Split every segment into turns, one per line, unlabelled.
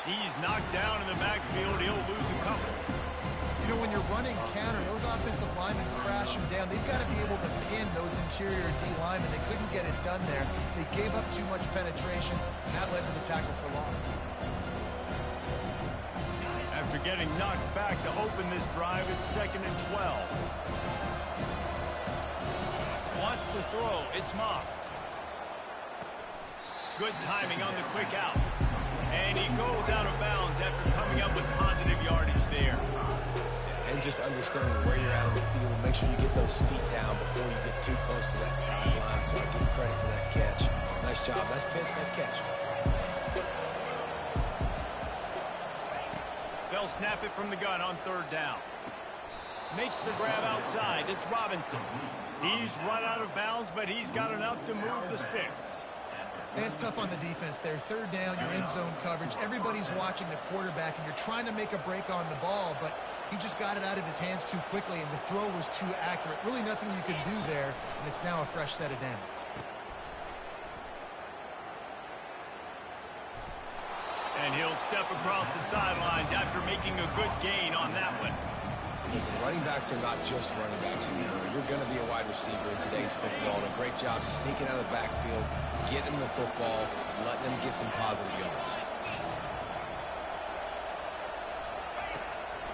He's knocked down in the backfield. He'll lose a couple.
You know, when you're running counter, those offensive linemen crashing down. They've got to be able to pin those interior D linemen. They couldn't get it done there. They gave up too much penetration, and that led to the tackle for loss.
After getting knocked back to open this drive, it's 2nd and 12. Wants to throw. It's Moss. Good timing on the quick out. And he goes out of bounds after coming up with positive yardage there.
And just understanding where you're at on the field. Make sure you get those feet down before you get too close to that sideline. So I give credit for that catch. Nice job. Nice pitch. Nice catch.
They'll snap it from the gun on 3rd down. Makes the grab outside. It's Robinson. He's run out of bounds, but he's got enough to move the sticks.
And it's tough on the defense there. 3rd down, you're in zone coverage. Everybody's watching the quarterback, and you're trying to make a break on the ball, but he just got it out of his hands too quickly, and the throw was too accurate. Really nothing you can do there, and it's now a fresh set of downs.
And he'll step across the sidelines after making a good gain on that one.
Listen, running backs are not just running backs anymore. You're going to be a wide receiver in today's football, and a great job sneaking out of the backfield, getting the football, letting them get some positive yards.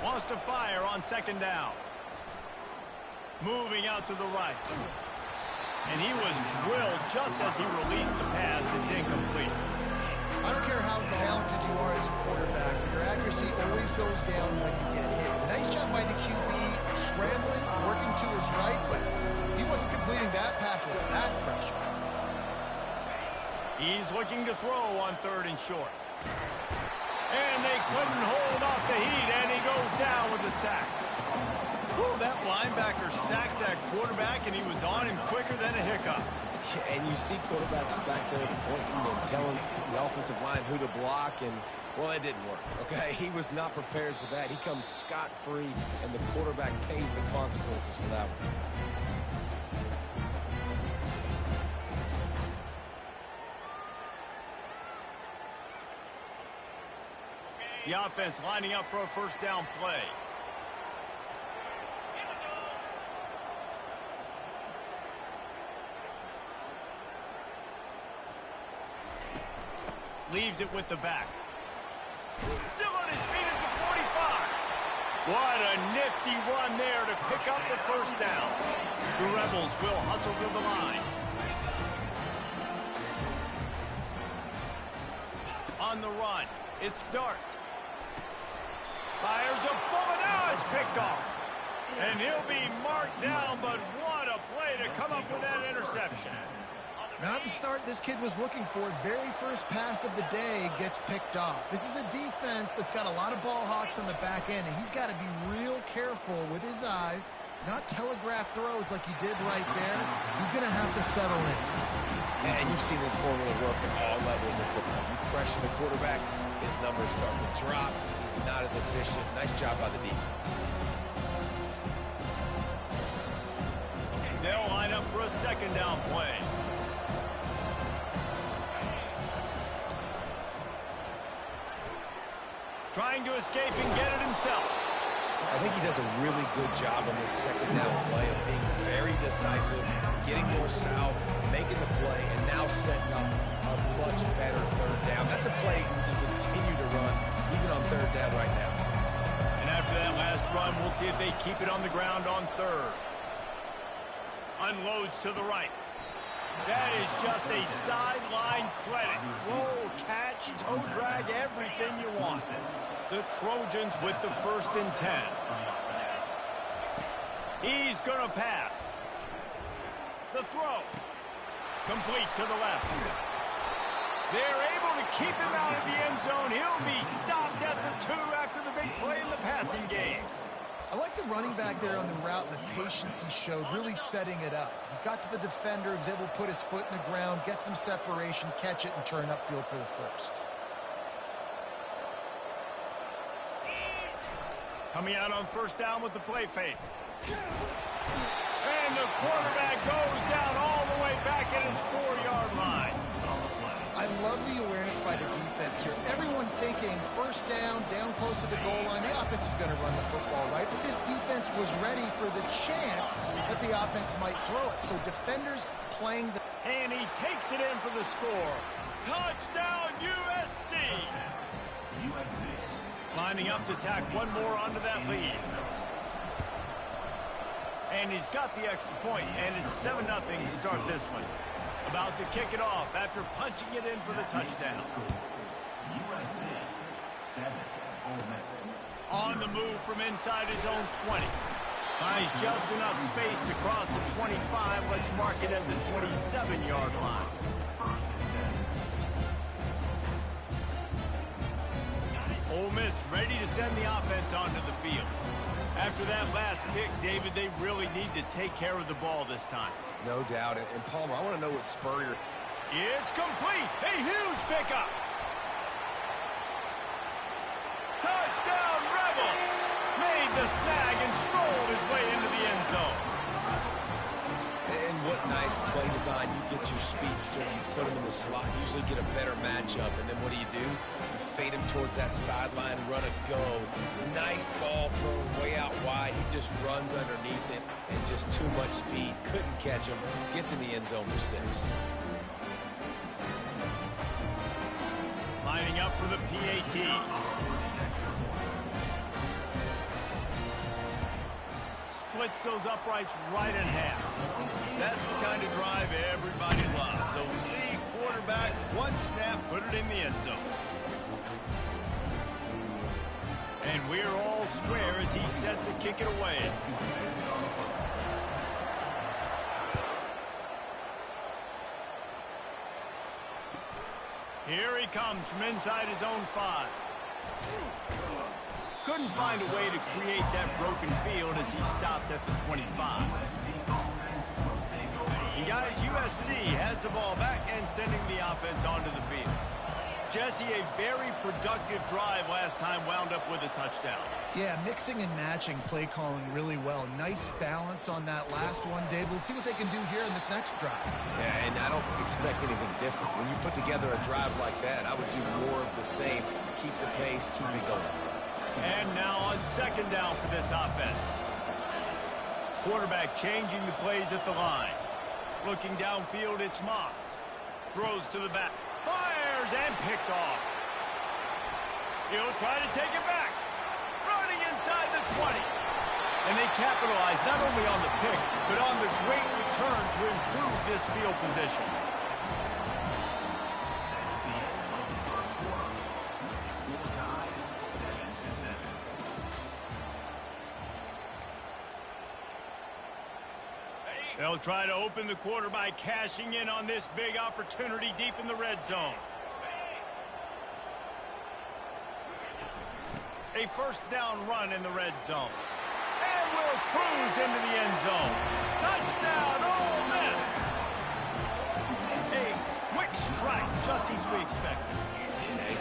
Wants to fire on 2nd down. Moving out to the right. And he was drilled just as he released the pass. It's incomplete.
I don't care how talented you are as a quarterback, your accuracy always goes down when you get hit. Nice job by the QB scrambling, working to his right, but he wasn't completing that pass with that pressure.
He's looking to throw on 3rd and short. And they couldn't hold off the heat, and he goes down with a sack. Whew, that linebacker sacked that quarterback, and he was on him quicker than a hiccup.
And you see quarterbacks back there pointing and telling the offensive line who to block, and, well, it didn't work, okay? He was not prepared for that. He comes scot-free, and the quarterback pays the consequences for that one.
The offense lining up for a 1st down play. Leaves it with the back. Still on his feet at the 45. What a nifty run there to pick up the 1st down. The Rebels will hustle to the line. On the run, it's Dart. Fires a bullet. Now it's picked off. And he'll be marked down, but what a play to come up with that interception.
Not the start this kid was looking for. Very first pass of the day gets picked off. This is a defense that's got a lot of ball hawks on the back end, and he's got to be real careful with his eyes, not telegraph throws like he did right there. He's going to have to settle in.
And you've seen this formula work at all levels of football. You pressure the quarterback, his numbers start to drop. He's not as efficient. Nice job by the defense.
They'll line up for a 2nd down play. Trying to escape and get it himself.
I think he does a really good job on this 2nd down play of being very decisive, getting more south, making the play, and now setting up a much better 3rd down. That's a play we can continue to run even on 3rd down right now.
And after that last run, we'll see if they keep it on the ground on 3rd. Unloads to the right. That is just a sideline credit. Throw, catch, toe drag, everything you want. The Trojans with the 1st and 10. He's going to pass. The throw. Complete to the left. They're able to keep him out of the end zone. He'll be stopped at the 2 after the big play in the passing game.
I like the running back there on the route and the patience he showed, really setting it up. He got to the defender, was able to put his foot in the ground, get some separation, catch it, and turn upfield for the 1st.
Coming out on 1st down with the play fake. And the quarterback goes down all the way back at his 4-yard line.
I love the awareness by the defense here. Everyone thinking 1st down close to the goal line. The offense is going to run the football, right? But this defense was ready for the chance that the offense might throw it. So defenders playing the...
And he takes it in for the score. Touchdown, USC! Lining up to tack one more onto that lead. And he's got the extra point, and it's 7-0 to start this one. About to kick it off after punching it in for the touchdown. On the move from inside his own 20. Finds just enough space to cross the 25. Let's mark it at the 27-yard line. Ole Miss ready to send the offense onto the field. After that last pick, David, they really need to take care of the ball this time.
No doubt. And Palmer, I want to know what Spurrier...
It's complete. A huge pickup. Touchdown, Rebels. Made the snag and strolled his way into the end zone.
And what nice play design. You get your speedster, you put him in the slot, usually get a better matchup. And then what do? You fade him towards that sideline, run a go. Nice ball thrown way out wide. He just runs underneath it and just too much speed. Couldn't catch him. Gets in the end zone for 6.
Lining up for the PAT. Splits those uprights right in half. That's the kind of drive everybody loves. So see, quarterback, one snap, put it in the end zone. And we're all square as he's set to kick it away. Here he comes from inside his own 5. Couldn't find a way to create that broken field as he stopped at the 25. And guys, USC has the ball back and sending the offense onto the field. Jesse, a very productive drive last time, wound up with a touchdown.
Yeah, mixing and matching play calling really well. Nice balance on that last one, Dave. Let's see what they can do here in this next drive.
Yeah, and I don't expect anything different. When you put together a drive like that, I would do more of the same. Keep the pace, keep it going.
And now on second down for this offense. Quarterback changing the plays at the line. Looking downfield, it's Moss. Throws to the back. Fires and picked off. He'll try to take it back. Running inside the 20. And they capitalize not only on the pick, but on the great return to improve this field position. They'll try to open the quarter by cashing in on this big opportunity deep in the red zone. A first down run in the red zone. And will cruise into the end zone. Touchdown, Ole Miss! A quick strike, just as we expected.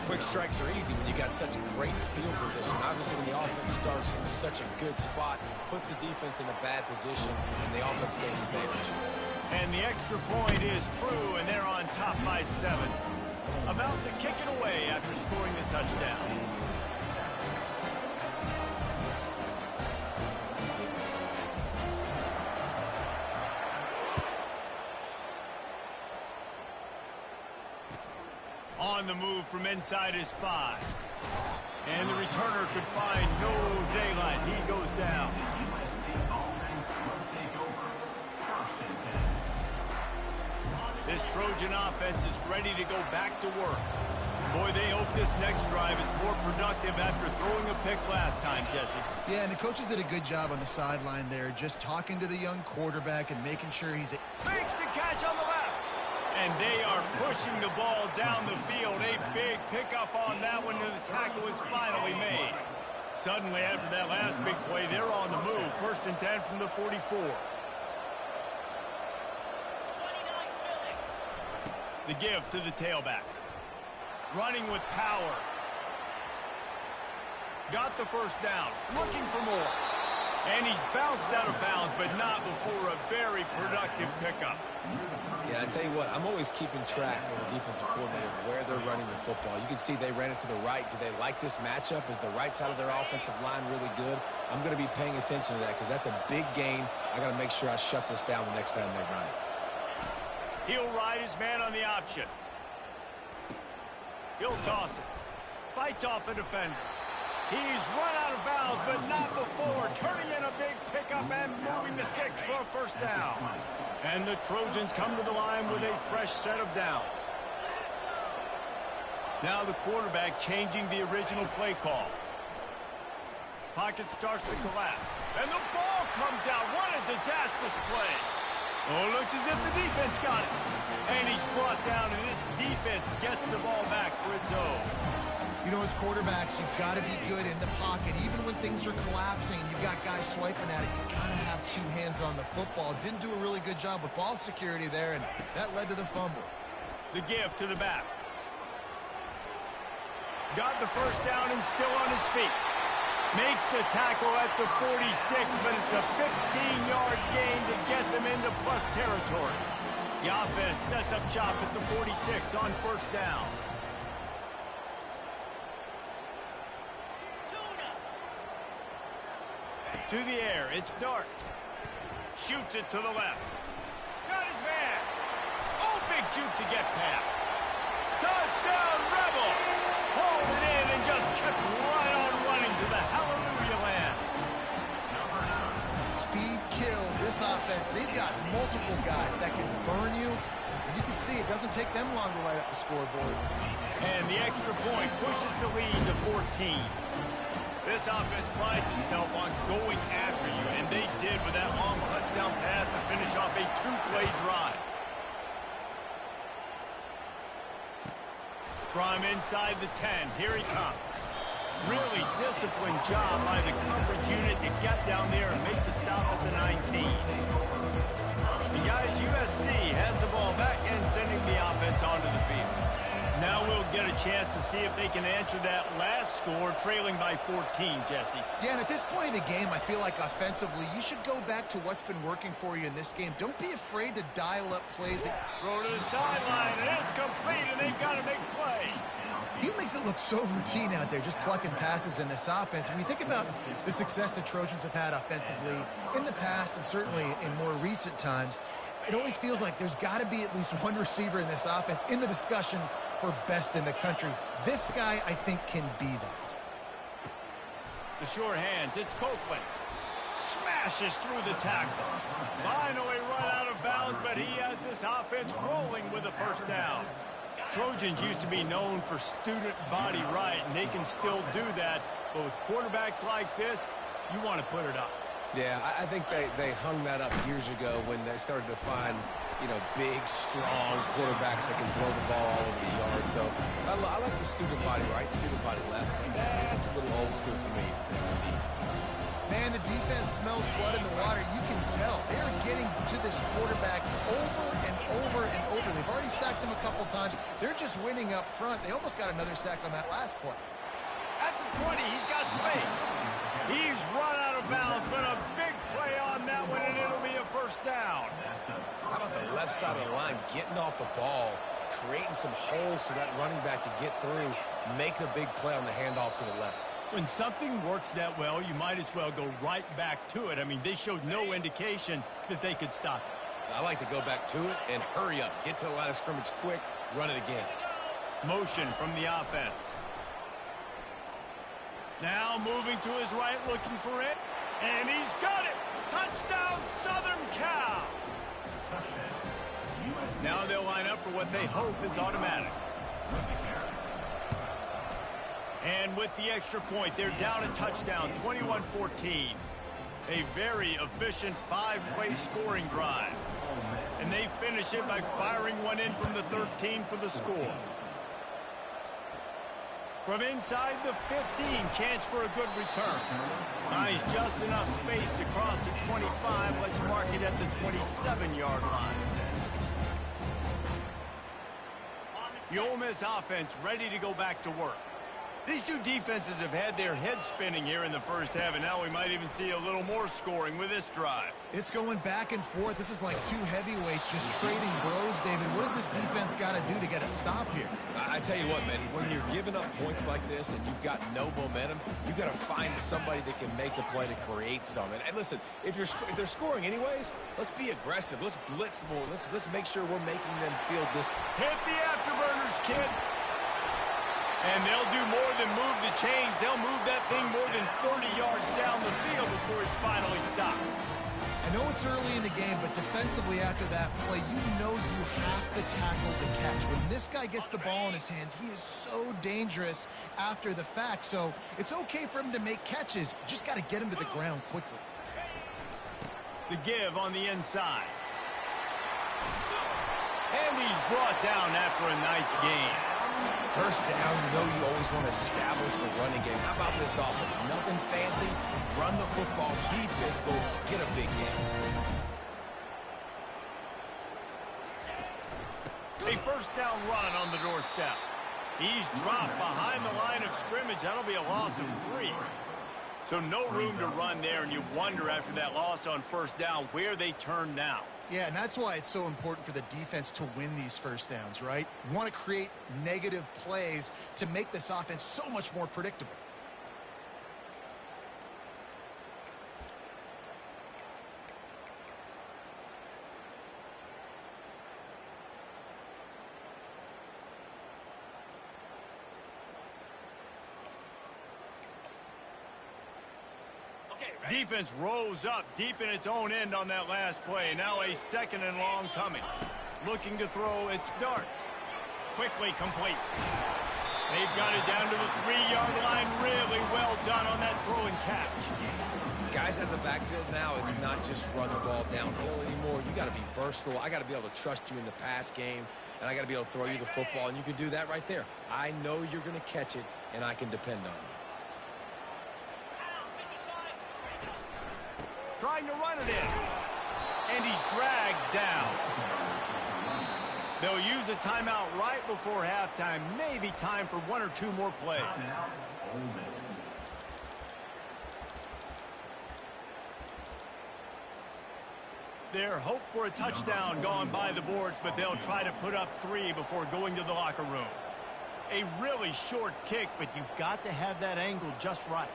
Quick strikes are easy when you got such great field position. Obviously, when the offense starts in such a good spot, puts the defense in a bad position, and the offense takes advantage.
And the extra point is true, and they're on top by 7. About to kick it away after scoring the touchdown. On the move from inside his 5. And the returner could find no daylight. He goes down. This Trojan offense is ready to go back to work. Boy, they hope this next drive is more productive after throwing a pick last time, Jesse.
Yeah, and the coaches did a good job on the sideline there, just talking to the young quarterback and making sure he's...
Makes the catch on the left. And they are pushing the ball down the field. A big pickup on that one, and the tackle is finally made. Suddenly, after that last big play, they're on the move. 1st and 10 from the 44. The give to the tailback. Running with power. Got the first down. Looking for more. And he's bounced out of bounds, but not before a very productive pickup.
Yeah, I tell you what, I'm always keeping track as a defensive coordinator of where they're running the football. You can see they ran it to the right. Do they like this matchup? Is the right side of their offensive line really good? I'm going to be paying attention to that because that's a big gain. I got to make sure I shut this down the next time they run it.
He'll ride his man on the option. He'll toss it. Fights off a defender. He's run out of bounds, but not before turning in a big pickup and moving the sticks for a first down. And the Trojans come to the line with a fresh set of downs. Now the quarterback changing the original play call. Pocket starts to collapse. And the ball comes out. What a disastrous play. Oh, looks as if the defense got it. And he's brought down, and this defense gets the ball back for its own.
You know, as quarterbacks, you've got to be good in the pocket. Even when things are collapsing, you've got guys swiping at it. You've got to have two hands on the football. Didn't do a really good job with ball security there, and that led to the fumble.
The give to the back. Got the first down and still on his feet. Makes the tackle at the 46, but it's a 15-yard gain to get them into plus territory. The offense sets up shop at the 46 on first down. To the air, it's Dart. Shoots it to the left. Got his man. Oh, big juke to get past. Touchdown, Rebels! Hauled it in and just kept right on running to the hallelujah land.
Speed kills this offense. They've got multiple guys that can burn you. You can see it doesn't take them long to light up the scoreboard.
And the extra point pushes the lead to 14. This offense prides itself on going after you, and they did with that long touchdown pass to finish off a two-play drive. From inside the 10, here he comes. Really disciplined job by the coverage unit to get down there and make the stop at the 19. And guys, USC has the ball back and sending the offense onto the field. Now we'll get a chance to see if they can answer that last score, trailing by 14, Jesse.
Yeah, and at this point in the game, I feel like offensively, you should go back to what's been working for you in this game. Don't be afraid to dial up plays.
Throw to the sideline, and it's complete, and they've got to make play.
He makes it look so routine out there, just plucking passes in this offense. When you think about the success the Trojans have had offensively in the past and certainly in more recent times, it always feels like there's got to be at least one receiver in this offense in the discussion for best in the country. This guy, I think, can be that.
The short hands, it's Copeland. Smashes through the tackle. Finally run out of bounds, but he has this offense rolling with a first down. Trojans used to be known for student body right, and they can still do that. But with quarterbacks like this, you want to put it up.
Yeah, I think they hung that up years ago when they started to find, you know, big, strong quarterbacks that can throw the ball all over the yard. So I like the student body right, student body left. But that's a little old school for me.
Man, the defense smells blood in the water. You can tell. They're getting to this quarterback over and over and over. They've already sacked him a couple times. They're just winning up front. They almost got another sack on that last play.
At the 20, he's got space. He's run out of bounds, but a big play on that one, and it'll be a first down.
How about the left side of the line getting off the ball, creating some holes for that running back to get through, make a big play on the handoff to the left.
When something works that well, you might as well go right back to it. I mean, they showed no indication that they could stop it.
I like to go back to it and hurry up. Get to the line of scrimmage quick, run it again.
Motion from the offense. Now moving to his right, looking for it. And he's got it! Touchdown, Southern Cal! Now they'll line up for what they hope is automatic. And with the extra point, they're down a touchdown, 21-14. A very efficient five-play scoring drive. And they finish it by firing one in from the 13 for the score. From inside the 15, chance for a good return. Buys just enough space to cross the 25. Let's mark it at the 27-yard line. The Ole Miss offense ready to go back to work. These two defenses have had their heads spinning here in the first half, and now we might even see a little more scoring with this drive.
It's going back and forth. This is like two heavyweights just trading blows, David. What does this defense got to do to get a stop here?
I tell you what, man, when you're giving up points like this and you've got no momentum, you've got to find somebody that can make a play to create something. And listen, if they're scoring anyways, let's be aggressive. Let's blitz more. Let's make sure we're making them feel this.
Hit the afterburners, kid. And they'll do more than move the chains. They'll move that thing more than 30 yards down the field before it's finally stopped.
I know it's early in the game, but defensively after that play, you know you have to tackle the catch. When this guy gets the ball in his hands, he is so dangerous after the fact. So it's okay for him to make catches. You just got to get him to the ground quickly.
The give on the inside. And he's brought down after a nice gain.
First down, you know you always want to establish the running game. How about this offense? Nothing fancy. Run the football, be physical, get a big
A
game.
first down run on the doorstep. He's dropped behind the line of scrimmage. That'll be a loss of 3. So no room to run there, and you wonder after that loss on first down where they turn now.
Yeah, and that's why it's so important for the defense to win these first downs, right? You want to create negative plays to make this offense so much more predictable.
Defense rose up deep in its own end on that last play. Now a second and long coming. Looking to throw its dart. Quickly complete. They've got it down to the 3-yard line. Really well done on that throw and catch.
Guys at the backfield now, it's not just run the ball downhill anymore. You got to be versatile. I got to be able to trust you in the pass game, and I got to be able to throw you the football, and you can do that right there. I know you're going to catch it, and I can depend on you.
Trying to run it in. And he's dragged down. They'll use a timeout right before halftime. Maybe time for 1 or 2 more plays. Their hope for a touchdown gone by the boards, but they'll try to put up 3 before going to the locker room. A really short kick, but you've got to have that angle just right.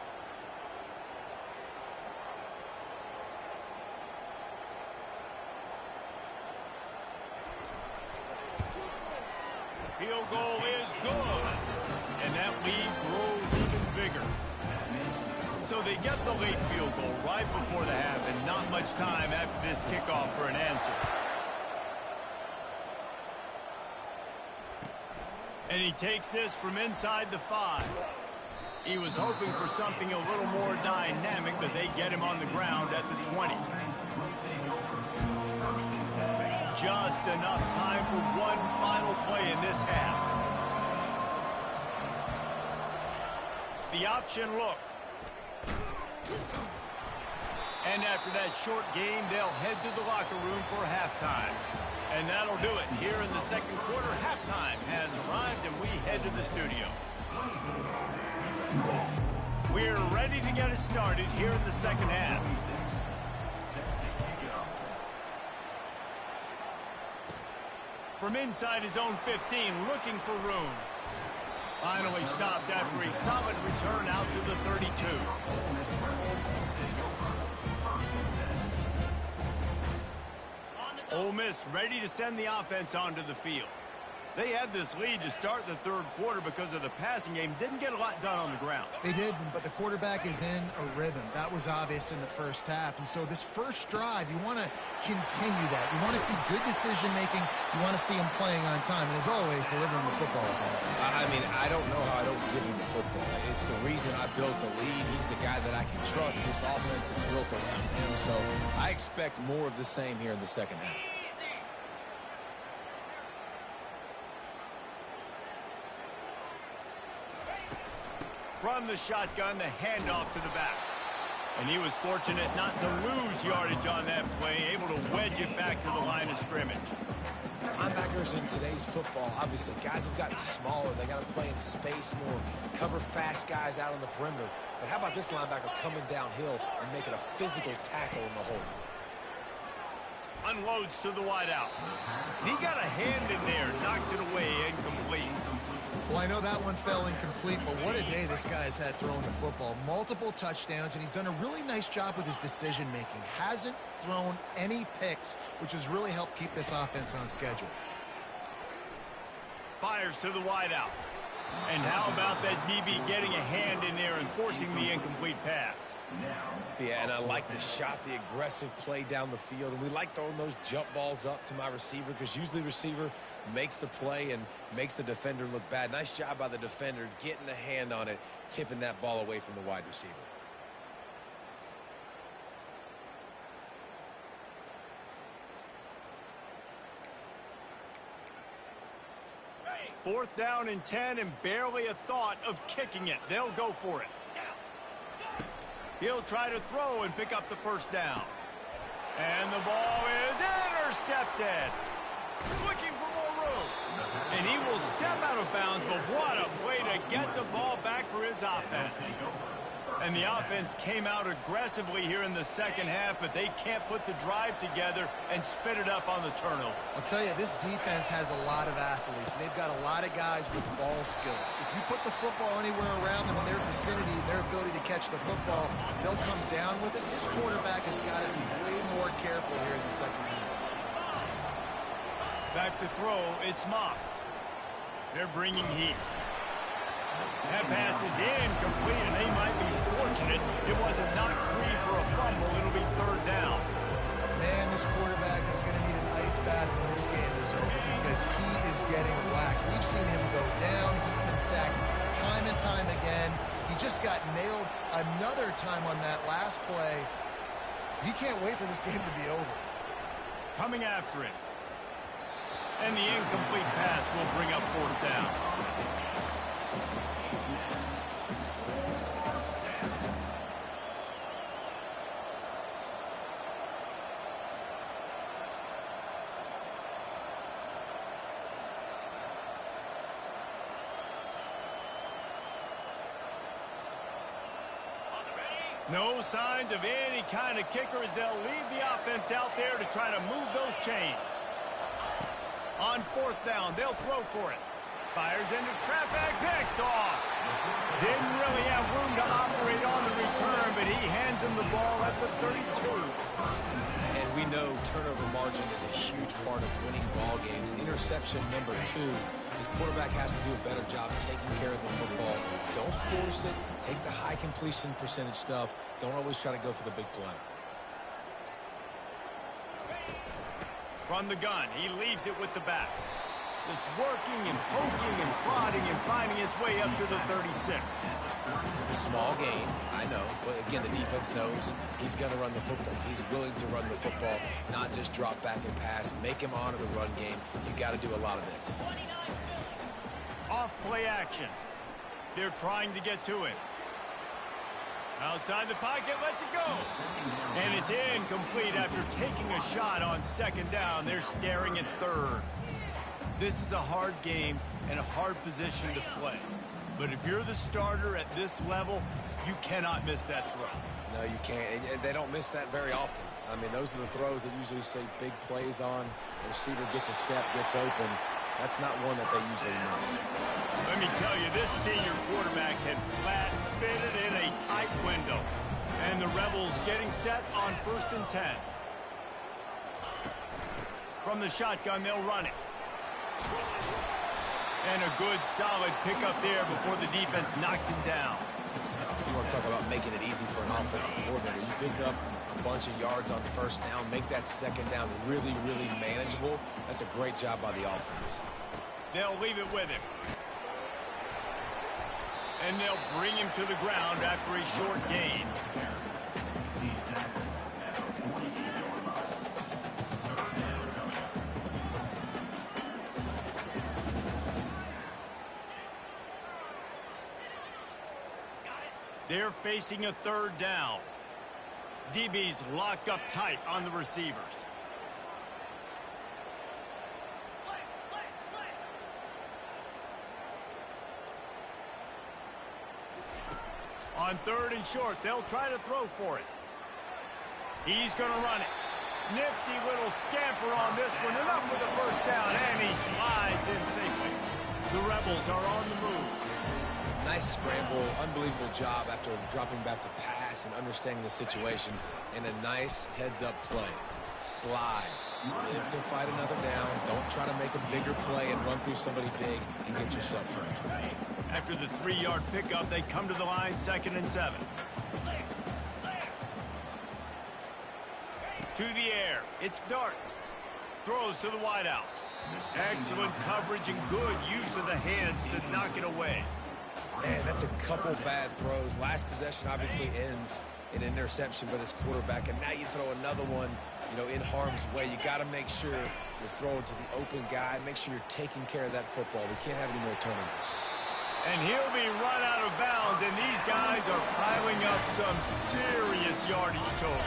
Field goal is good, and that lead grows even bigger. So they get the late field goal right before the half, and not much time after this kickoff for an answer. And he takes this from inside the 5. He was hoping for something a little more dynamic, but they get him on the ground at the 20. Just enough time for one final play in this half. The option look. And after that short game, they'll head to the locker room for halftime. And that'll do it. Here in the second quarter, halftime has arrived, and we head to the studio. We're ready to get it started here in the second half. From inside his own 15, looking for room. Finally stopped after a solid return out to the 32. Ole Miss ready to send the offense onto the field. They had this lead to start the third quarter because of the passing game. Didn't get a lot done on the ground.
They did, but the quarterback is in a rhythm. That was obvious in the first half. And so this first drive, you want to continue that. You want to see good decision-making. You want to see him playing on time. And as always, delivering the football.
I mean, I don't know how I don't give him the football. It's the reason I built the lead. He's the guy that I can trust. This offense is built around him. So I expect more of the same here in the second half.
From the shotgun, the handoff to the back. And he was fortunate not to lose yardage on that play, able to wedge it back to the line of scrimmage.
Linebackers in today's football, obviously, guys have gotten smaller. They got to play in space more, cover fast guys out on the perimeter. But how about this linebacker coming downhill and making a physical tackle in the hole?
Unloads to the wideout. He got a hand in there, knocks it away, incomplete.
Well, I know that one fell incomplete, but what a day this guy has had throwing the football. Multiple touchdowns, and he's done a really nice job with his decision-making. Hasn't thrown any picks, which has really helped keep this offense on schedule.
Fires to the wideout. And how about that DB getting a hand in there and forcing the incomplete pass?
Yeah, and I like the shot, the aggressive play down the field. And we like throwing those jump balls up to my receiver because usually the receiver makes the play and makes the defender look bad. Nice job by the defender getting a hand on it, tipping that ball away from the wide receiver.
Fourth down and 10 and barely a thought of kicking it. They'll go for it. He'll try to throw and pick up the first down. And the ball is intercepted. Looking for more room. And he will step out of bounds, but what a play to get the ball back for his offense. And the offense came out aggressively here in the second half, but they can't put the drive together and spit it up on the turnover.
I'll tell you, this defense has a lot of athletes, and they've got a lot of guys with ball skills. If you put the football anywhere around them in their vicinity and their ability to catch the football, they'll come down with it. This quarterback has got to be way more careful here in the second half.
Back to throw, it's Moss. They're bringing heat. That pass is incomplete, and they might be fortunate it wasn't knocked free for a fumble. It'll be third down.
Man, this quarterback is going to need an ice bath when this game is over because he is getting whacked. We've seen him go down. He's been sacked time and time again. He just got nailed another time on that last play. He can't wait for this game to be over.
Coming after it. And the incomplete pass will bring up fourth down. No signs of any kind of kicker as they'll leave the offense out there to try to move those chains. On fourth down, they'll throw for it. Fires into traffic, picked off. Didn't really have room to operate on the return, but he hands him the ball at the 32.
And we know turnover margin is a huge part of winning ball games. Interception number 2. His quarterback has to do a better job taking care of the football. Don't force it. Take the high completion percentage stuff. Don't always try to go for the big play.
From the gun, he leaves it with the back. Just working and poking and prodding and finding his way up to the 36.
Small gain, I know. But again, the defense knows he's going to run the football. He's willing to run the football, not just drop back and pass. Make him honor the run game. You got to do a lot of this.
Off play action. They're trying to get to it. Outside the pocket, lets it go. And it's incomplete after taking a shot on second down. They're staring at third. This is a hard game and a hard position to play. But if you're the starter at this level, you cannot miss that throw.
No, you can't. And they don't miss that very often. I mean, those are the throws that usually say big plays on. The receiver gets a step, gets open. That's not one that they usually miss.
Let me tell you, this senior quarterback had flat fitted in a tight window. And the Rebels getting set on 1st and 10. From the shotgun, they'll run it. And a good, solid pickup there before the defense knocks him down.
You want to talk about making it easy for an offensive coordinator. You pick up a bunch of yards on first down, make that second down really, really manageable. That's a great job by the offense.
They'll leave it with him. And they'll bring him to the ground after a short gain. They're facing a third down. DB's locked up tight on the receivers. On 3rd and short, they'll try to throw for it. He's going to run it. Nifty little scamper on this one. Enough for the first down, and he slides in safely. The Rebels are on the move.
Nice scramble, unbelievable job after dropping back to pass and understanding the situation. And a nice heads-up play. Slide. Live to fight another down. Don't try to make a bigger play and run through somebody big and get yourself free.
After the 3-yard pickup, they come to the line, 2nd and 7. To the air. It's Dart. Throws to the wideout. Excellent coverage and good use of the hands to knock it away.
Man, that's a couple bad throws. Last possession obviously ends in an interception by this quarterback, and now you throw another one, in harm's way. You got to make sure you're throwing to the open guy. Make sure you're taking care of that football. We can't have any more turnovers.
And he'll be run out of bounds, and these guys are piling up some serious yardage total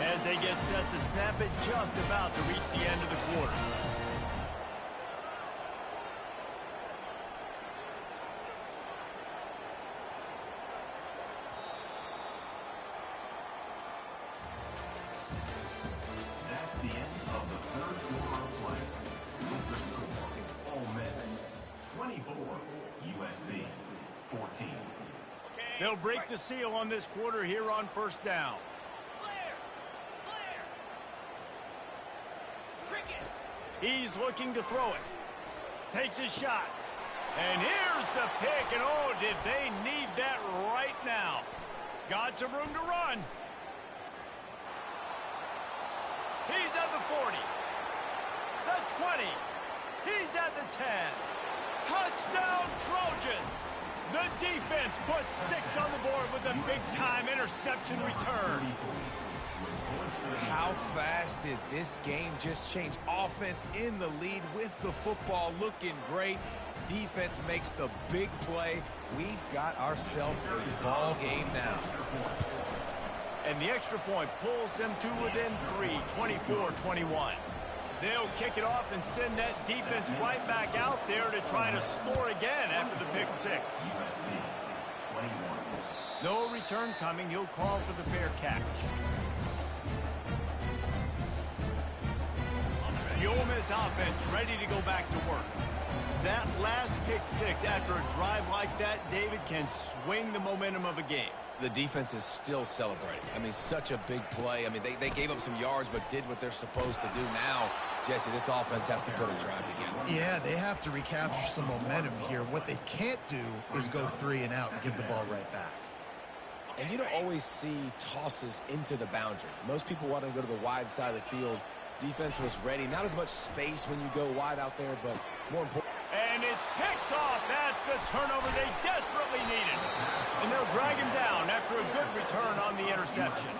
as they get set to snap it just about to reach the end of the quarter.
That's the end of the 3rd quarter of play. With the score, Ole Miss 24, USC 14.
They'll break the seal on this quarter here on 1st down. He's looking to throw it. Takes his shot. And here's the pick. And oh, did they need that right now. Got some room to run. He's at the 40. The 20. He's at the 10. Touchdown, Trojans. The defense puts 6 on the board with a big-time interception return.
How fast did this game just change? Offense in the lead with the football, looking great. Defense makes the big play. We've got ourselves a ball game now.
And the extra point pulls them to within 3, 24-21. They'll kick it off and send that defense right back out there to try to score again after the pick 6. No return coming. He'll call for the fair catch. The Ole Miss offense ready to go back to work. That last pick 6 after a drive like that, David, can swing the momentum of a game.
The defense is still celebrating. I mean, such a big play. I mean, they gave up some yards but did what they're supposed to do. Now, Jesse, this offense has to put a drive together.
Yeah, they have to recapture some momentum here. What they can't do is go 3 and out and give the ball right back.
And you don't always see tosses into the boundary. Most people want to go to the wide side of the field. Defense was ready. Not as much space when you go wide out there, but more important.
And it's picked off. That's the turnover they desperately needed. And they'll drag him down after a good return on the interception.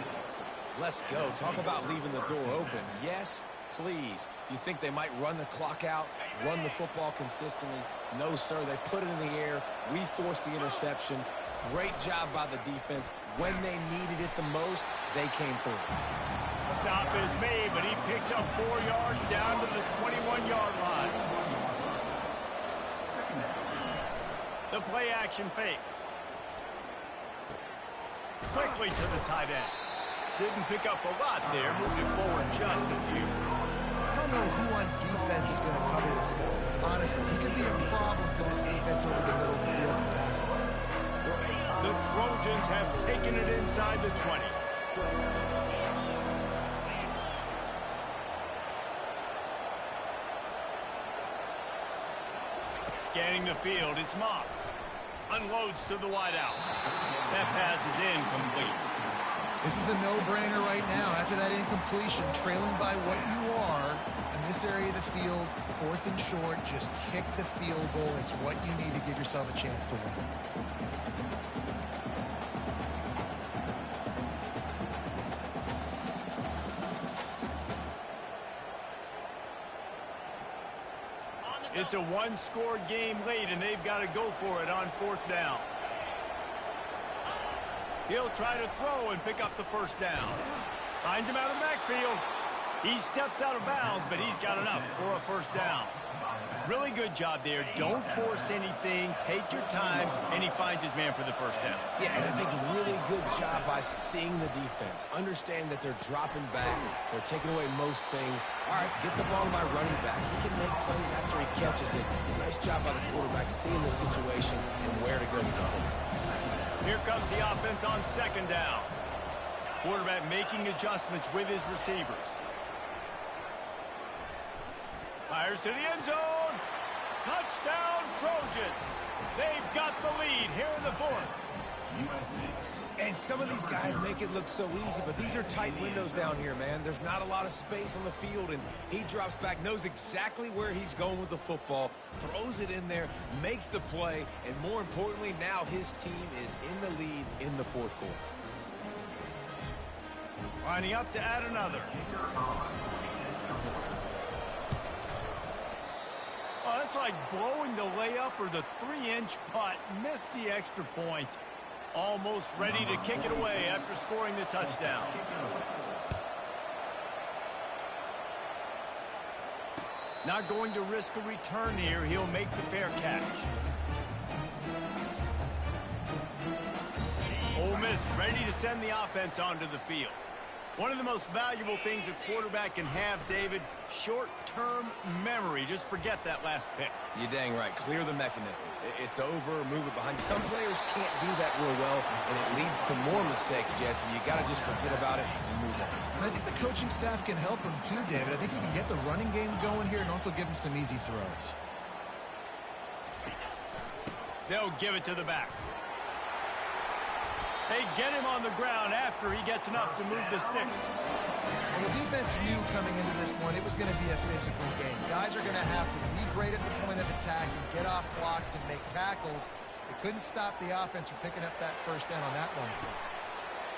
Let's go. Talk about leaving the door open. Yes, please. You think they might run the clock out, run the football consistently? No, sir. They put it in the air. We forced the interception. Great job by the defense. When they needed it the most, they came through.
Stop is made, but he picks up 4 yards down to the 21-yard line. The play-action fake. Quickly to the tight end. Didn't pick up a lot there, moved it forward just a few.
I don't know who on defense is going to cover this guy. Honestly, he could be a problem for this defense over the middle of the field and passing.
The Trojans have taken it inside the 20. Scanning the field, it's Moss. Unloads to the wideout. That pass is incomplete.
This is a no-brainer right now. After that incompletion, trailing by what you are in this area of the field, 4th and short, just kick the field goal. It's what you need to give yourself a chance to win.
It's a one-score game late, and they've got to go for it on 4th down. He'll try to throw and pick up the first down. Finds him out of the backfield. He steps out of bounds, but he's got enough for a first down. Really good job there. Don't force anything. Take your time, and he finds his man for the first down.
Yeah, and I think a really good job by seeing the defense. Understand that they're dropping back. They're taking away most things. All right, get the ball to my running back. He can make plays after he catches it. Nice job by the quarterback seeing the situation and where to go with the football.
Here comes the offense on second down. Quarterback making adjustments with his receivers. Fires to the end zone. Touchdown, Trojans. They've got the lead here in the fourth.
And some of these guys make it look so easy, but these are tight windows down here, man. There's not a lot of space on the field, and he drops back, knows exactly where he's going with the football, throws it in there, makes the play, and more importantly, now his team is in the lead in the fourth quarter.
Lining up to add another. Oh, that's like blowing the layup or the 3-inch putt. Missed the extra point. Almost ready to kick it away after scoring the touchdown. Not going to risk a return here. He'll make the fair catch. Ole Miss ready to send the offense onto the field. One of the most valuable things a quarterback can have, David, short-term memory. Just forget that last pick.
You're dang right. Clear the mechanism. It's over, move it behind you. Some players can't do that real well, and it leads to more mistakes, Jesse. You got to just forget about it and move on.
And I think the coaching staff can help him too, David. I think you can get the running game going here and also give him some easy throws.
They'll give it to the back. They get him on the ground after he gets enough to move the sticks.
Well, the defense knew coming into this one it was going to be a physical game. Guys are going to have to be great at the point of attack and get off blocks and make tackles. They couldn't stop the offense from picking up that first down on that one.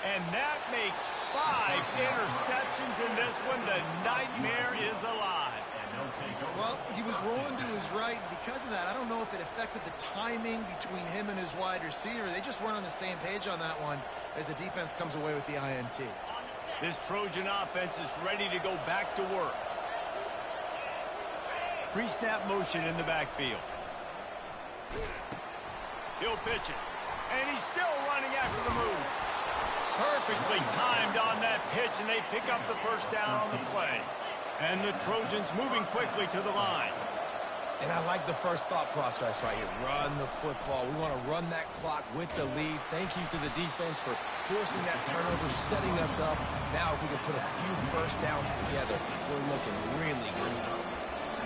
And that makes 5 interceptions in this one. The nightmare is alive.
Well, he was rolling to his right, and because of that, I don't know if it affected the timing between him and his wide receiver. They just weren't on the same page on that one as the defense comes away with the INT.
This Trojan offense is ready to go back to work. Pre-snap motion in the backfield. He'll pitch it, and he's still running after the move. Perfectly timed on that pitch, and they pick up the first down on the play. And the Trojans moving quickly to the line.
And I like the first thought process right here. Run the football. We want to run that clock with the lead. Thank you to the defense for forcing that turnover, setting us up. Now if we can put a few first downs together, we're looking really good.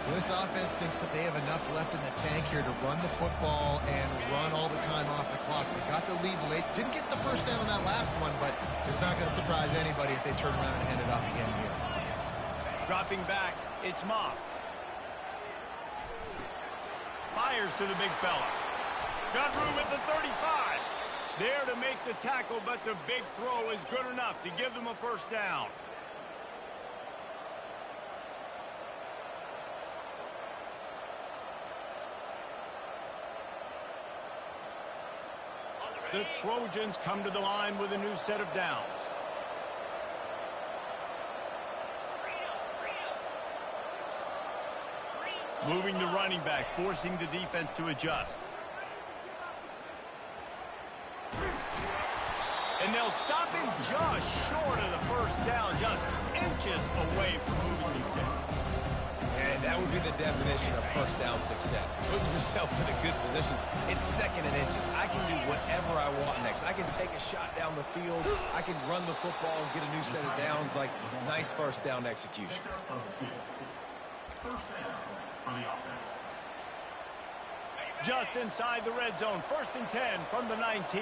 Well, this offense thinks that they have enough left in the tank here to run the football and run all the time off the clock. They got the lead late. Didn't get the first down on that last one, but it's not going to surprise anybody if they turn around and hand it off again here.
Dropping back, it's Moss. Fires to the big fella. Got room at the 35. There to make the tackle, but the big throw is good enough to give them a first down. The Trojans come to the line with a new set of downs. Moving the running back, forcing the defense to adjust. And they'll stop him just short of the first down, just inches away from moving the sticks.
And that would be the definition of first down success. Putting yourself in a good position. It's second and inches. I can do whatever I want next. I can take a shot down the field. I can run the football and get a new set of downs. Like, nice first down execution.
First down for the offense.
Just inside the red zone. 1st and 10 from the 19.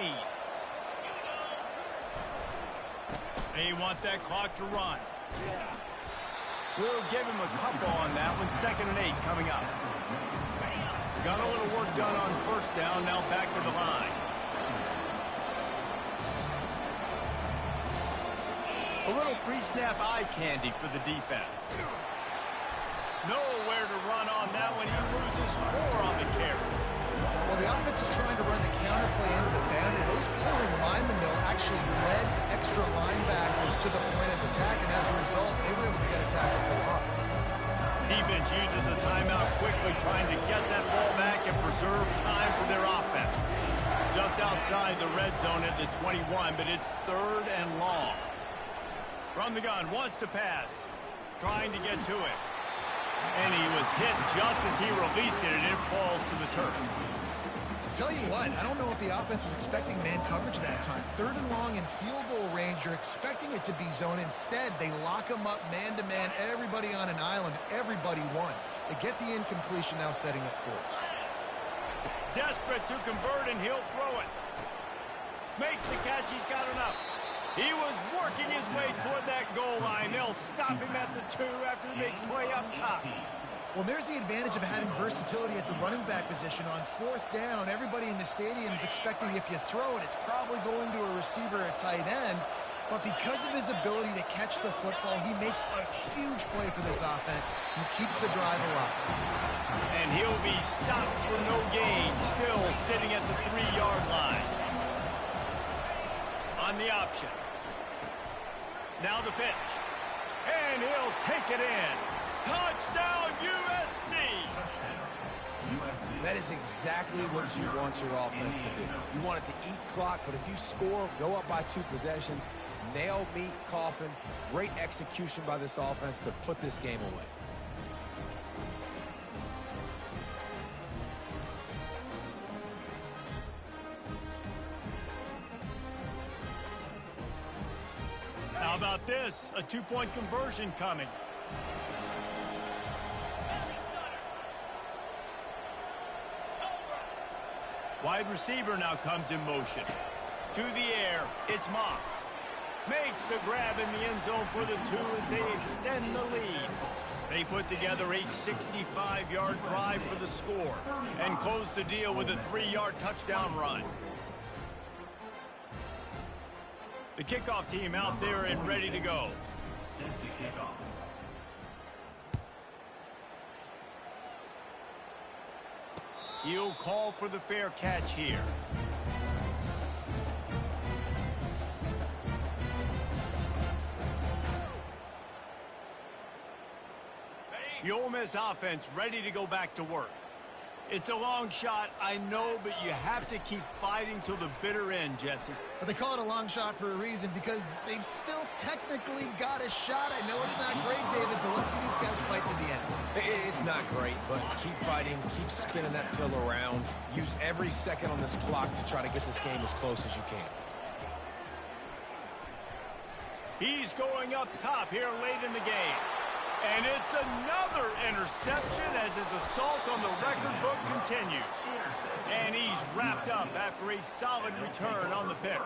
They want that clock to run. We'll give him a couple on that one. 2nd and 8 coming up. Got a little work done on first down. Now back to the line. A little pre-snap eye candy for the defense. Nowhere to run on that one. He loses 4 on the carry.
Well, the offense is trying to run the counter play into the boundary. Those pulling linemen, though, actually extra linebackers to the point of attack, and as a result, they were able to get a tackle for loss.
Defense uses a timeout quickly, trying to get that ball back and preserve time for their offense. Just outside the red zone at the 21, but it's 3rd and long. From the gun, wants to pass. Trying to get to it. And he was hit just as he released it, and it falls to the turf.
Tell you what, I don't know if the offense was expecting man coverage that time. 3rd and long in field goal range, you're expecting it to be zone. Instead, they lock him up man-to-man, everybody on an island, everybody won. They get the incompletion, now setting up 4th.
Desperate to convert, and he'll throw it. Makes the catch, he's got enough. He was working his way toward that goal line. They'll stop him at the 2 after the big play up top.
Well, there's the advantage of having versatility at the running back position. On 4th down, everybody in the stadium is expecting if you throw it, it's probably going to a receiver at tight end. But because of his ability to catch the football, he makes a huge play for this offense and keeps the drive alive.
And he'll be stopped for no gain, still sitting at the 3-yard line. On the option. Now the pitch. And he'll take it in. Touchdown, USC!
That is exactly what you want your offense to do. You want it to eat clock, but if you score, go up by 2 possessions, nail, meet, coffin, great execution by this offense to put this game away.
How about this? A 2-point conversion coming. Wide receiver now comes in motion. To the air, it's Moss. Makes the grab in the end zone for the 2 as they extend the lead. They put together a 65-yard drive for the score and close the deal with a 3-yard touchdown run. The kickoff team out there and ready to go.
Set to kick off.
He'll call for the fair catch here. The Ole Miss offense ready to go back to work. It's a long shot, I know, but you have to keep fighting till the bitter end, Jesse.
But they call it a long shot for a reason, because they've still technically got a shot. I know it's not great, David, but let's see these guys fight to the end.
It's not great, but keep fighting, keep spinning that pill around. Use every second on this clock to try to get this game as close as you can.
He's going up top here late in the game. And it's another interception as his assault on the record book continues. And he's wrapped up after a solid return on the pick.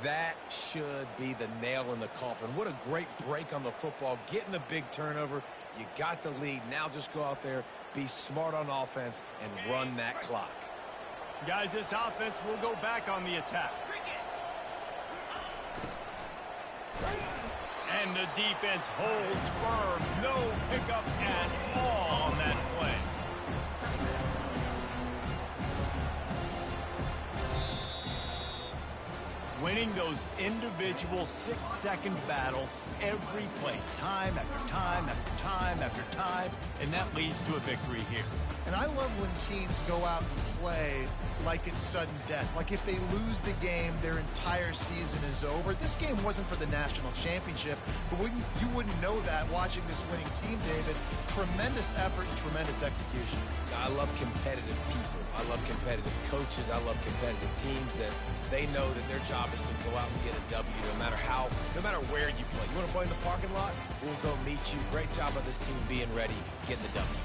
That should be the nail in the coffin. What a great break on the football, getting the big turnover. You got the lead. Now just go out there, be smart on offense, and run that clock.
Guys, this offense will go back on the attack. And the defense holds firm. No pickup at all on that play. Winning those individual 6-second battles every play, time after time after time after time, and that leads to a victory here.
And I love when teams go out and play like it's sudden death. Like if they lose the game, their entire season is over. This game wasn't for the national championship, but you wouldn't know that watching this winning team, David. Tremendous effort and tremendous execution.
I love competitive people. I love competitive coaches. I love competitive teams that they know that their job is to go out and get a W no matter where you play. You want to play in the parking lot? We'll go meet you. Great job by this team being ready, getting the W.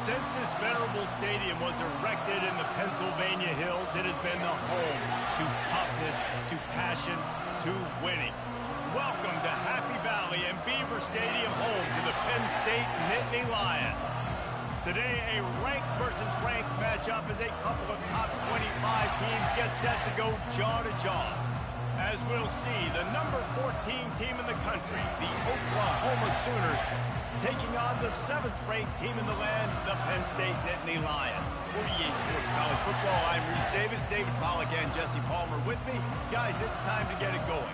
Since this venerable stadium was erected in the Pennsylvania Hills, it has been the home to toughness, to passion, to winning. Welcome to Happy Valley and Beaver Stadium, home to the Penn State Nittany Lions. Today, a rank versus rank matchup as a couple of top 25 teams get set to go jaw to jaw. As we'll see, the number 14 team in the country, the Oklahoma Sooners, taking on the 7th-ranked team in the land, the Penn State Nittany Lions. For EA Sports College Football, I'm Reese Davis, David Pollack, and Jesse Palmer with me. Guys, it's time to get it going.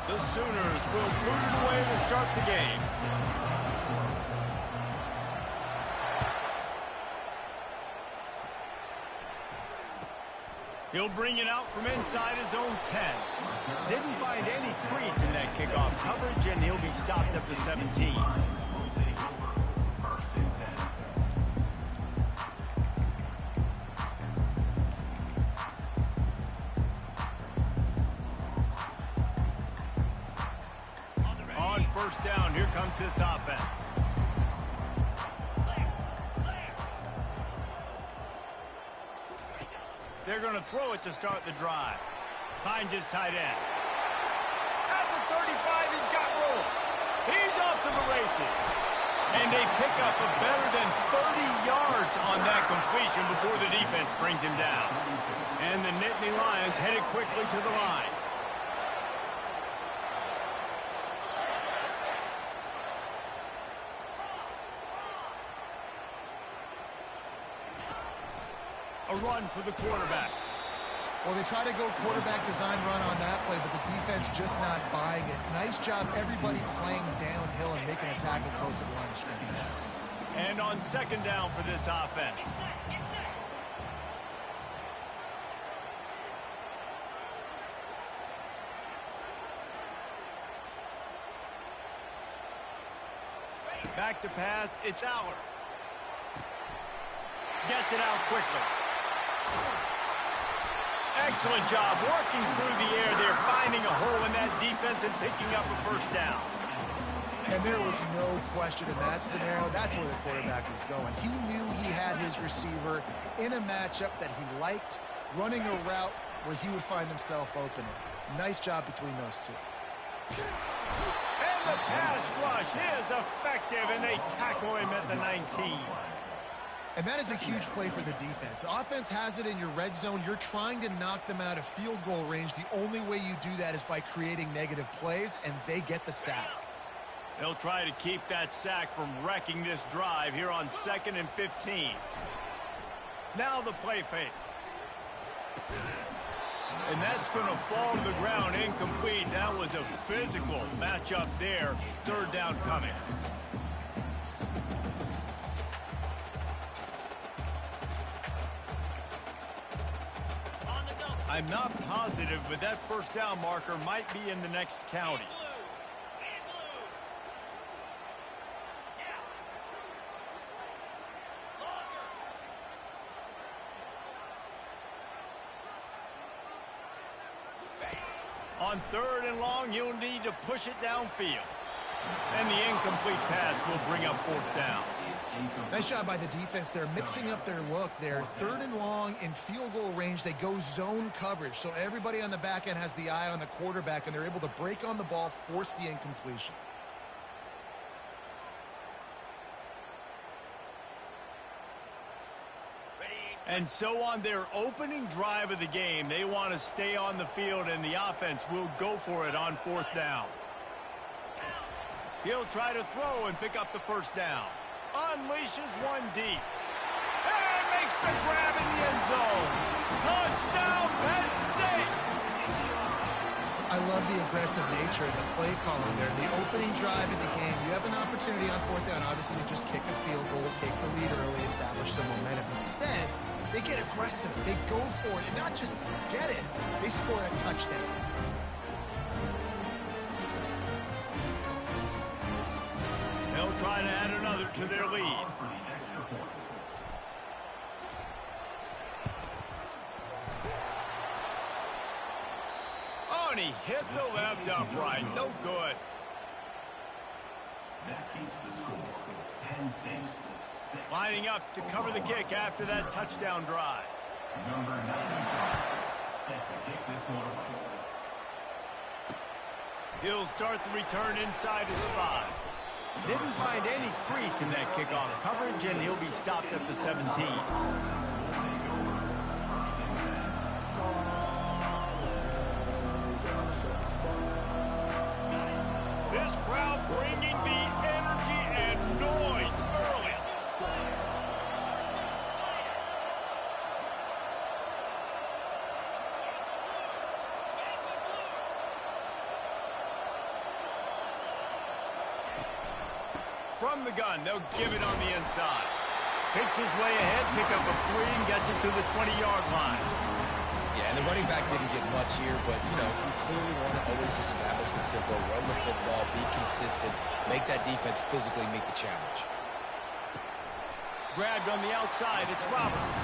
The Sooners will boot it away to start the game. He'll bring it out from inside his own 10. Didn't find any crease in that kickoff coverage, and he'll be stopped up to 17. First down, here comes this offense. They're going to throw it to start the drive. Finds his tight end. At the 35, he's got room. He's off to the races. And they pick up a better than 30 yards on that completion before the defense brings him down. And the Nittany Lions headed quickly to the line. A run for the quarterback.
Well, they try to go quarterback design run on that play, but the defense just not buying it. Nice job, everybody playing downhill and making a tackle close to the line of scrimmage.
And on second down for this offense. Back to pass, it's Aller. Gets it out quickly. Excellent job working through the air there, finding a hole in that defense and picking up a first down.
And there was no question in that scenario. That's where the quarterback was going. He knew he had his receiver in a matchup that he liked, running a route where he would find himself opening. Nice job between those two.
And the pass rush is effective, and they tackle him at the 19.
And that is a huge play for the defense. Offense has it in your red zone. You're trying to knock them out of field goal range. The only way you do that is by creating negative plays, and they get the sack.
They'll try to keep that sack from wrecking this drive here on 2nd and 15. Now the play fake. And that's going to fall to the ground incomplete. That was a physical matchup there. Third down coming. I'm not positive, but that first down marker might be in the next county. On 3rd and long, you'll need to push it downfield. And the incomplete pass will bring up 4th down.
Nice job by the defense. They're mixing up their look. They're 3rd and long in field goal range. They go zone coverage. So everybody on the back end has the eye on the quarterback, and they're able to break on the ball, force the incompletion.
And so on their opening drive of the game, they want to stay on the field, and the offense will go for it on 4th down. He'll try to throw and pick up the first down. Unleashes one deep. And makes the grab in the end zone. Touchdown, Penn State!
I love the aggressive nature of the play calling there. The opening drive of the game, you have an opportunity on 4th down, obviously, to just kick a field goal, take the lead early, establish some momentum. Instead, they get aggressive. They go for it, and not just get it, they score a touchdown.
They'll try to add another to their lead.
For the extra point.
Oh, and he hit the left upright. No good.
That keeps the score. Penn State 6.
Lining up to cover the kick after that touchdown drive.
Number 95 set to kick this one away.
He'll start the return inside his 5. Didn't find any crease in that kickoff coverage, and he'll be stopped at the 17. This crowd bringing the energy and noise early. From the gun, they'll give it on the inside. Picks his way ahead, pick up a 3, and gets it to the 20-yard line.
Yeah, and the running back didn't get much here, but, you know, you clearly want to always establish the tempo, run the football, be consistent, make that defense physically meet the challenge.
Grabbed on the outside, it's Roberts.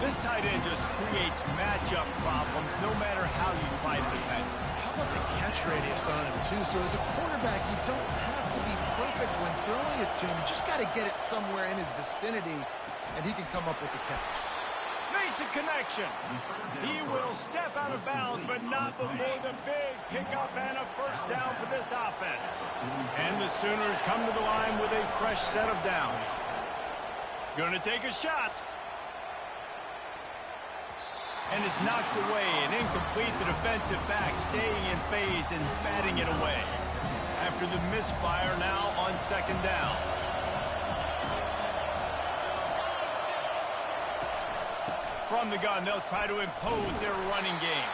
This tight end just creates matchup problems no matter how you try to defend.
How about the catch radius on him, too? So as a quarterback, you don't have to be perfect when throwing it to him. You just got to get it somewhere in his vicinity, and he can come up with the catch.
Makes a connection. He will step out of bounds, but not before the big pickup and a first down for this offense. And the Sooners come to the line with a fresh set of downs. Gonna take a shot. And it's knocked away and incomplete. The defensive back staying in phase and batting it away. After the misfire now on second down. From the gun, they'll try to impose their running game.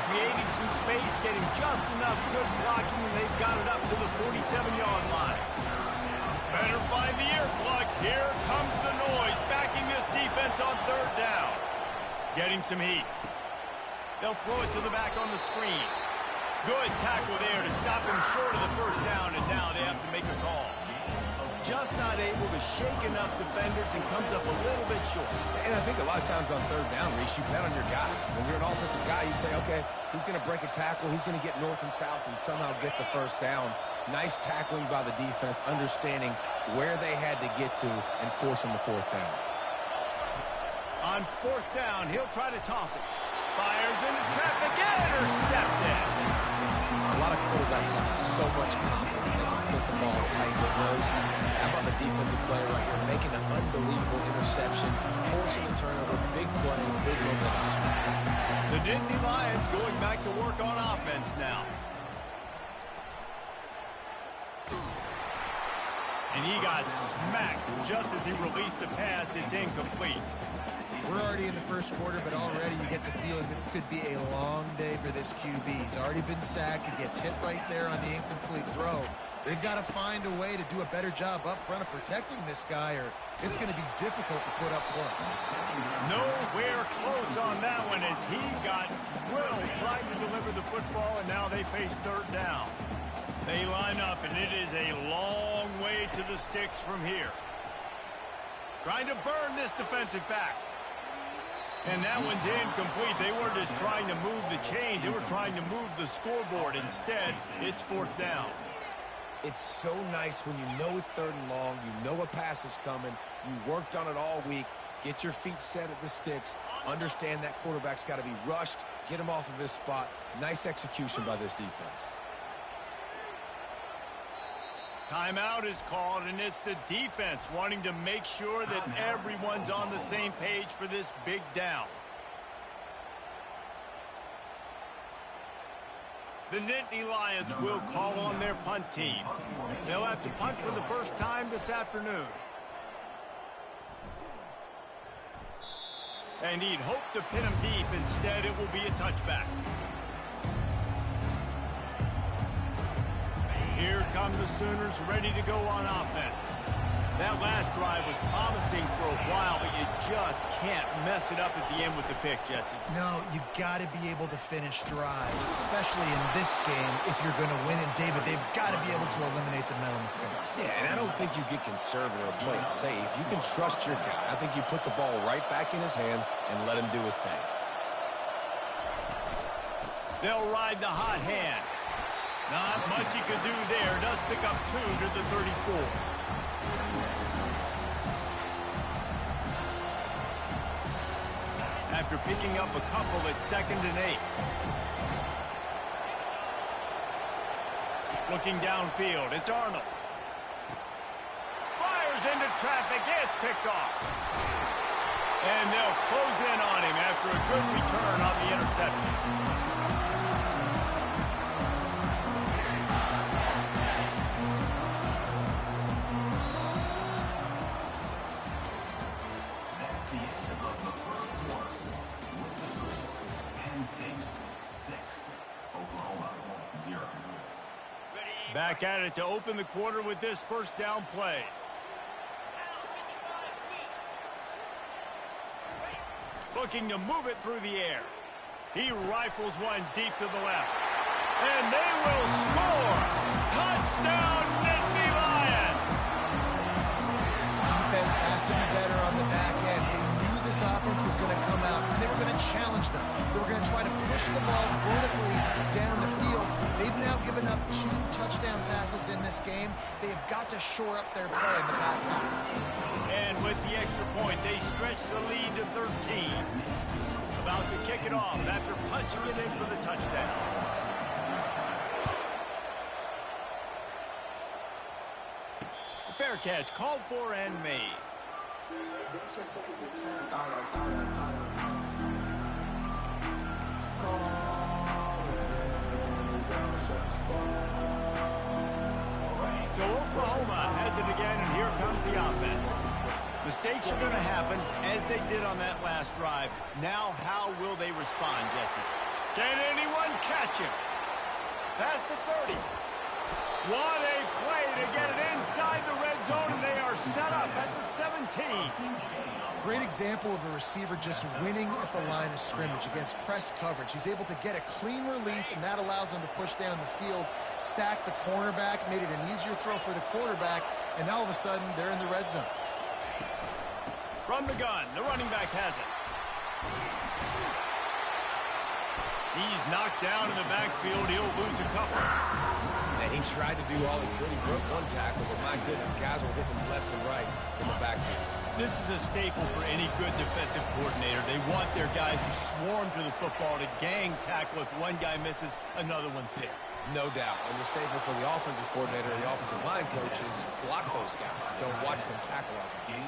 Creating some space, getting just enough good blocking, and they've got it up to the 47-yard line. Better find the earplugs. Here comes the noise, backing this defense on third down. Getting some heat. They'll throw it to the back on the screen. Good tackle there to stop him short of the first down, and now they have to make a call. Just not able to shake enough defenders and comes up a little bit short.
And I think a lot of times on third down, Reese, you bet on your guy. When you're an offensive guy, you say, okay, he's going to break a tackle, he's going to get north and south and somehow get the first down. Nice tackling by the defense, understanding where they had to get to and forcing the fourth down.
On fourth down, he'll try to toss it. Fires into traffic, intercepted.
A lot of quarterbacks have so much confidence that they can flip the ball tight with those. How about the defensive player right here making an unbelievable interception, forcing the turnover, big play, big momentum swing.
The Nittany Lions going back to work on offense now. And he got smacked just as he released the pass. It's incomplete.
We're already in the first quarter, but already you get the feeling this could be a long day for this QB. He's already been sacked. He gets hit right there on the incomplete throw. They've got to find a way to do a better job up front of protecting this guy, or it's going to be difficult to put up points.
Nowhere close on that one as he got drilled trying to deliver the football, and now they face third down. They line up, and it is a long way to the sticks from here. Trying to burn this defensive back. And that one's incomplete. They weren't just trying to move the chains. They were trying to move the scoreboard. Instead, it's fourth down.
It's so nice when you know it's third and long, you know a pass is coming, you worked on it all week, get your feet set at the sticks, understand that quarterback's got to be rushed, get him off of his spot. Nice execution by this defense.
Timeout is called, and it's the defense wanting to make sure that everyone's on the same page for this big down. The Nittany Lions will call on their punt team. They'll have to punt for the first time this afternoon. And he'd hoped to pin him deep. Instead, it will be a touchback. Here come the Sooners ready to go on offense. That last drive was promising for a while, but you just can't mess it up at the end with the pick, Jesse.
No, you got to be able to finish drives, especially in this game if you're going to win. And, David, they've got to be able to eliminate the mental mistakes.
Yeah, and I don't think you get conservative or play it safe. You can trust your guy. I think you put the ball right back in his hands and let him do his thing.
They'll ride the hot hand. Not much he could do there. Does pick up 2 to the 34. After picking up a couple at 2nd and 8. Looking downfield, it's Arnold. Fires into traffic, it's picked off. And they'll close in on him after a good return on the interception. Back at it to open the quarter with this first down play. Looking to move it through the air. He rifles one deep to the left. And they will score! Touchdown, Nittany Lions!
Defense has to be better on the back end. They knew this offense was going to come out, and they were going to challenge them. They were going to try to push the ball vertically down the field. They've now given up 2 touchdown passes in this game. They have got to shore up their play in the back half.
And with the extra point, they stretch the lead to 13. About to kick it off after punching it in for the touchdown. Fair catch, called for and made. So Oklahoma has it again, and here comes the offense. Mistakes are going to happen, as they did on that last drive. Now, how will they respond, Jesse? Can anyone catch him? Past the 30. What a play to get it inside the red zone, and they are set up at the 17.
Great example of a receiver just winning at the line of scrimmage against press coverage. He's able to get a clean release, and that allows him to push down the field, stack the cornerback, made it an easier throw for the quarterback, and now all of a sudden they're in the red zone.
From the gun, the running back has it. He's knocked down in the backfield. He'll lose a couple.
And he tried to do all he could. He broke one tackle, but my goodness, guys were hitting him left and right in the backfield.
This is a staple for any good defensive coordinator. They want their guys to swarm to the football, to gang tackle. If one guy misses, another one's there.
No doubt. And the staple for the offensive coordinator and the offensive line coaches, block those guys. Don't watch them tackle our guys.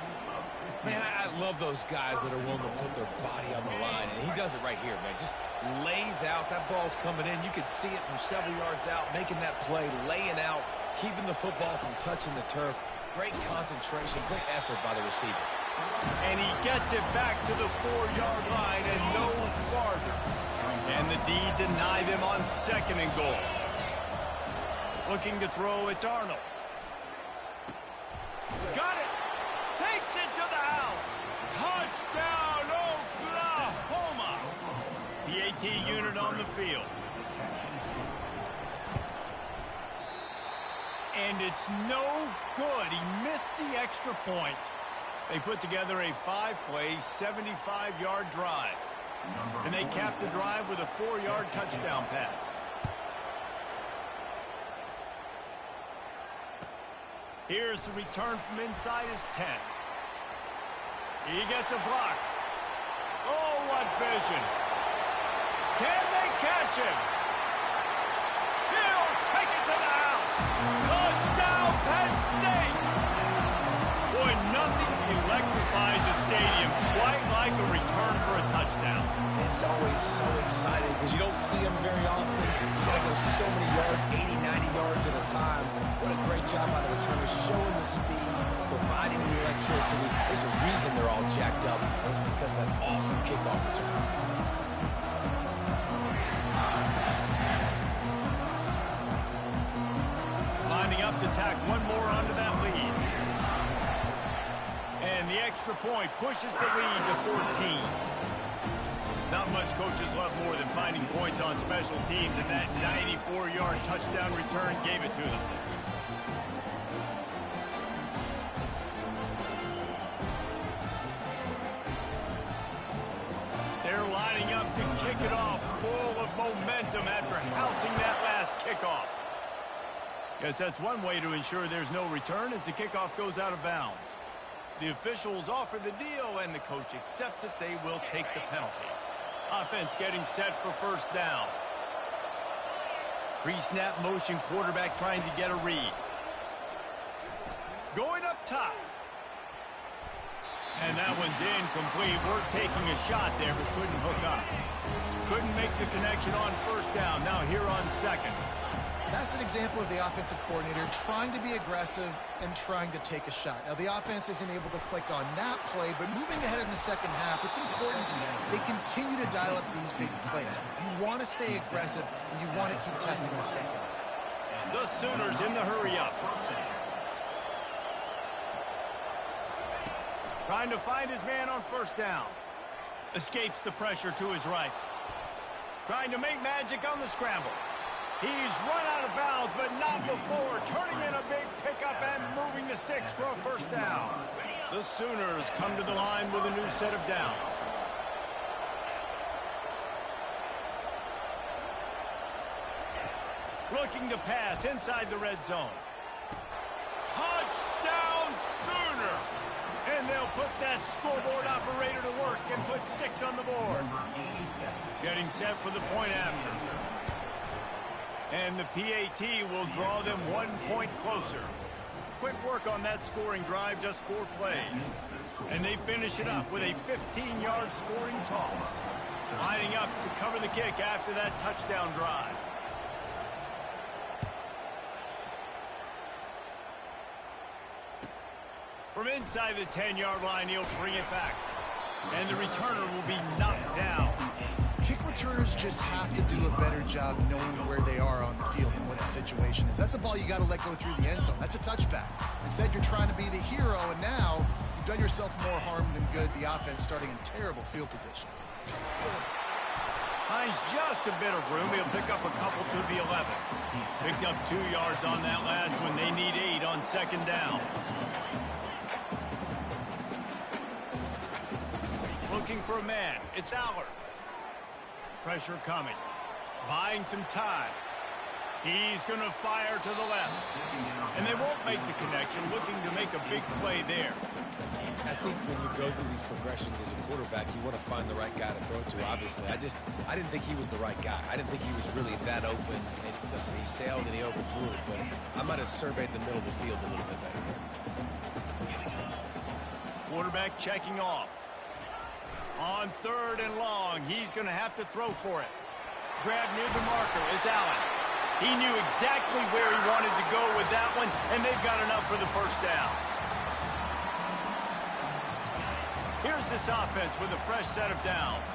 Man, I love those guys that are willing to put their body on the line. And he does it right here, man. Just lays out. That ball's coming in. You can see it from several yards out, making that play, laying out, keeping the football from touching the turf. Great concentration, great effort by the receiver.
And he gets it back to the 4-yard line and no farther. And the D deny them on 2nd and goal. Looking to throw, it's Arnold. Got it. Takes it to the house. Touchdown, Oklahoma. The AT unit on the field. And it's no good. He missed the extra point. They put together a 5-play, 75-yard drive. And they capped the drive with a 4-yard touchdown pass. Here's the return from inside his 10. He gets a block. Oh, what vision. Can they catch him? He'll take it to the house. Touchdown, Penn State. Boy, nothing electrifies a stadium quite like a return for a touchdown.
It's always so exciting because you don't see them very often. You got to go so many yards, 80, 90 yards at a time. What a great job by the returners, showing the speed, providing the electricity. There's a reason they're all jacked up, and it's because of that awesome kickoff return.
Lining up to tack one more onto that lead. And the extra point pushes the lead to 14. Not much coaches love more than finding points on special teams, and that 94-yard touchdown return gave it to them. momentum after housing that last kickoff. Guess that's one way to ensure there's no return as the kickoff goes out of bounds. The officials offer the deal, and the coach accepts it. They will take the penalty. Offense getting set for first down. Pre-snap motion, quarterback trying to get a read. Going up top. And that one's incomplete. We're taking a shot there, but couldn't hook up. Couldn't make the connection on first down. Now here on second.
That's an example of the offensive coordinator trying to be aggressive and trying to take a shot. Now, the offense isn't able to click on that play, but moving ahead in the second half, it's important they continue to dial up these big plays. You want to stay aggressive, and you want to keep testing the second.
The Sooners in the hurry up. Trying to find his man on first down. Escapes the pressure to his right. Trying to make magic on the scramble. He's run out of bounds, but not before. Turning in a big pickup and moving the sticks for a first down. The Sooners come to the line with a new set of downs. Looking to pass inside the red zone. Touchdown Sooners! And they'll put that scoreboard operator to work and put 6 on the board. Getting set for the point after. And the PAT will draw them 1 point closer. Quick work on that scoring drive, just 4 plays. And they finish it up with a 15-yard scoring toss. Lining up to cover the kick after that touchdown drive. From inside the 10-yard line, he'll bring it back. And the returner will be knocked down.
Kick returners just have to do a better job knowing where they are on the field and what the situation is. That's a ball you got to let go through the end zone. That's a touchback. Instead, you're trying to be the hero, and now you've done yourself more harm than good. The offense starting in terrible field position.
Finds just a bit of room. He'll pick up a couple to the 11. Picked up 2 yards on that last one. They need 8 on second down. Looking for a man. It's Allard. Pressure coming. Buying some time. He's going to fire to the left. And they won't make the connection. Looking to make a big play there.
I think when you go through these progressions as a quarterback, you want to find the right guy to throw it to, obviously. I didn't think he was the right guy. I didn't think he was really that open. And listen, he sailed and he overthrew it, but I might have surveyed the middle of the field a little bit better there.
Quarterback checking off. On 3rd and long, he's going to have to throw for it. Grab near the marker is Allen. He knew exactly where he wanted to go with that one, and they've got enough for the first down. Here's this offense with a fresh set of downs.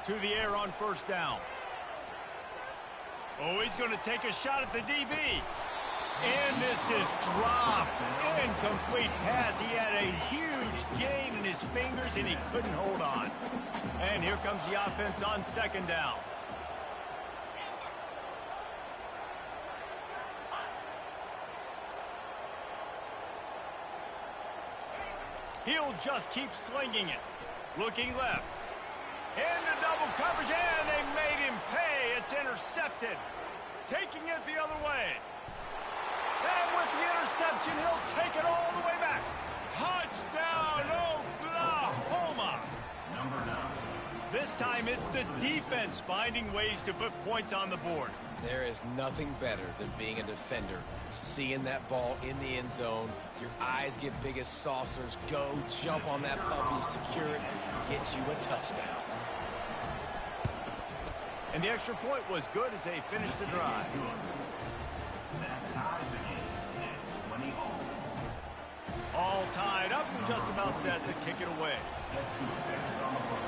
To the air on first down. Oh, he's going to take a shot at the DB. And this is dropped. Incomplete pass. He had a huge gain in his fingers, and he couldn't hold on. And here comes the offense on second down. He'll just keep slinging it. Looking left. Into double coverage, and they made him pay. It's intercepted. Taking it the other way. And with the interception, he'll take it all the way back. Touchdown, Oklahoma.
Number 9.
This time, it's the defense finding ways to put points on the board.
There is nothing better than being a defender, seeing that ball in the end zone, your eyes get big as saucers, go jump on that puppy, secure it, get you a touchdown.
And the extra point was good as they finished the drive.
That ties the game at 20 all.
All tied up and just about set to kick it away.
Set to effect on the front.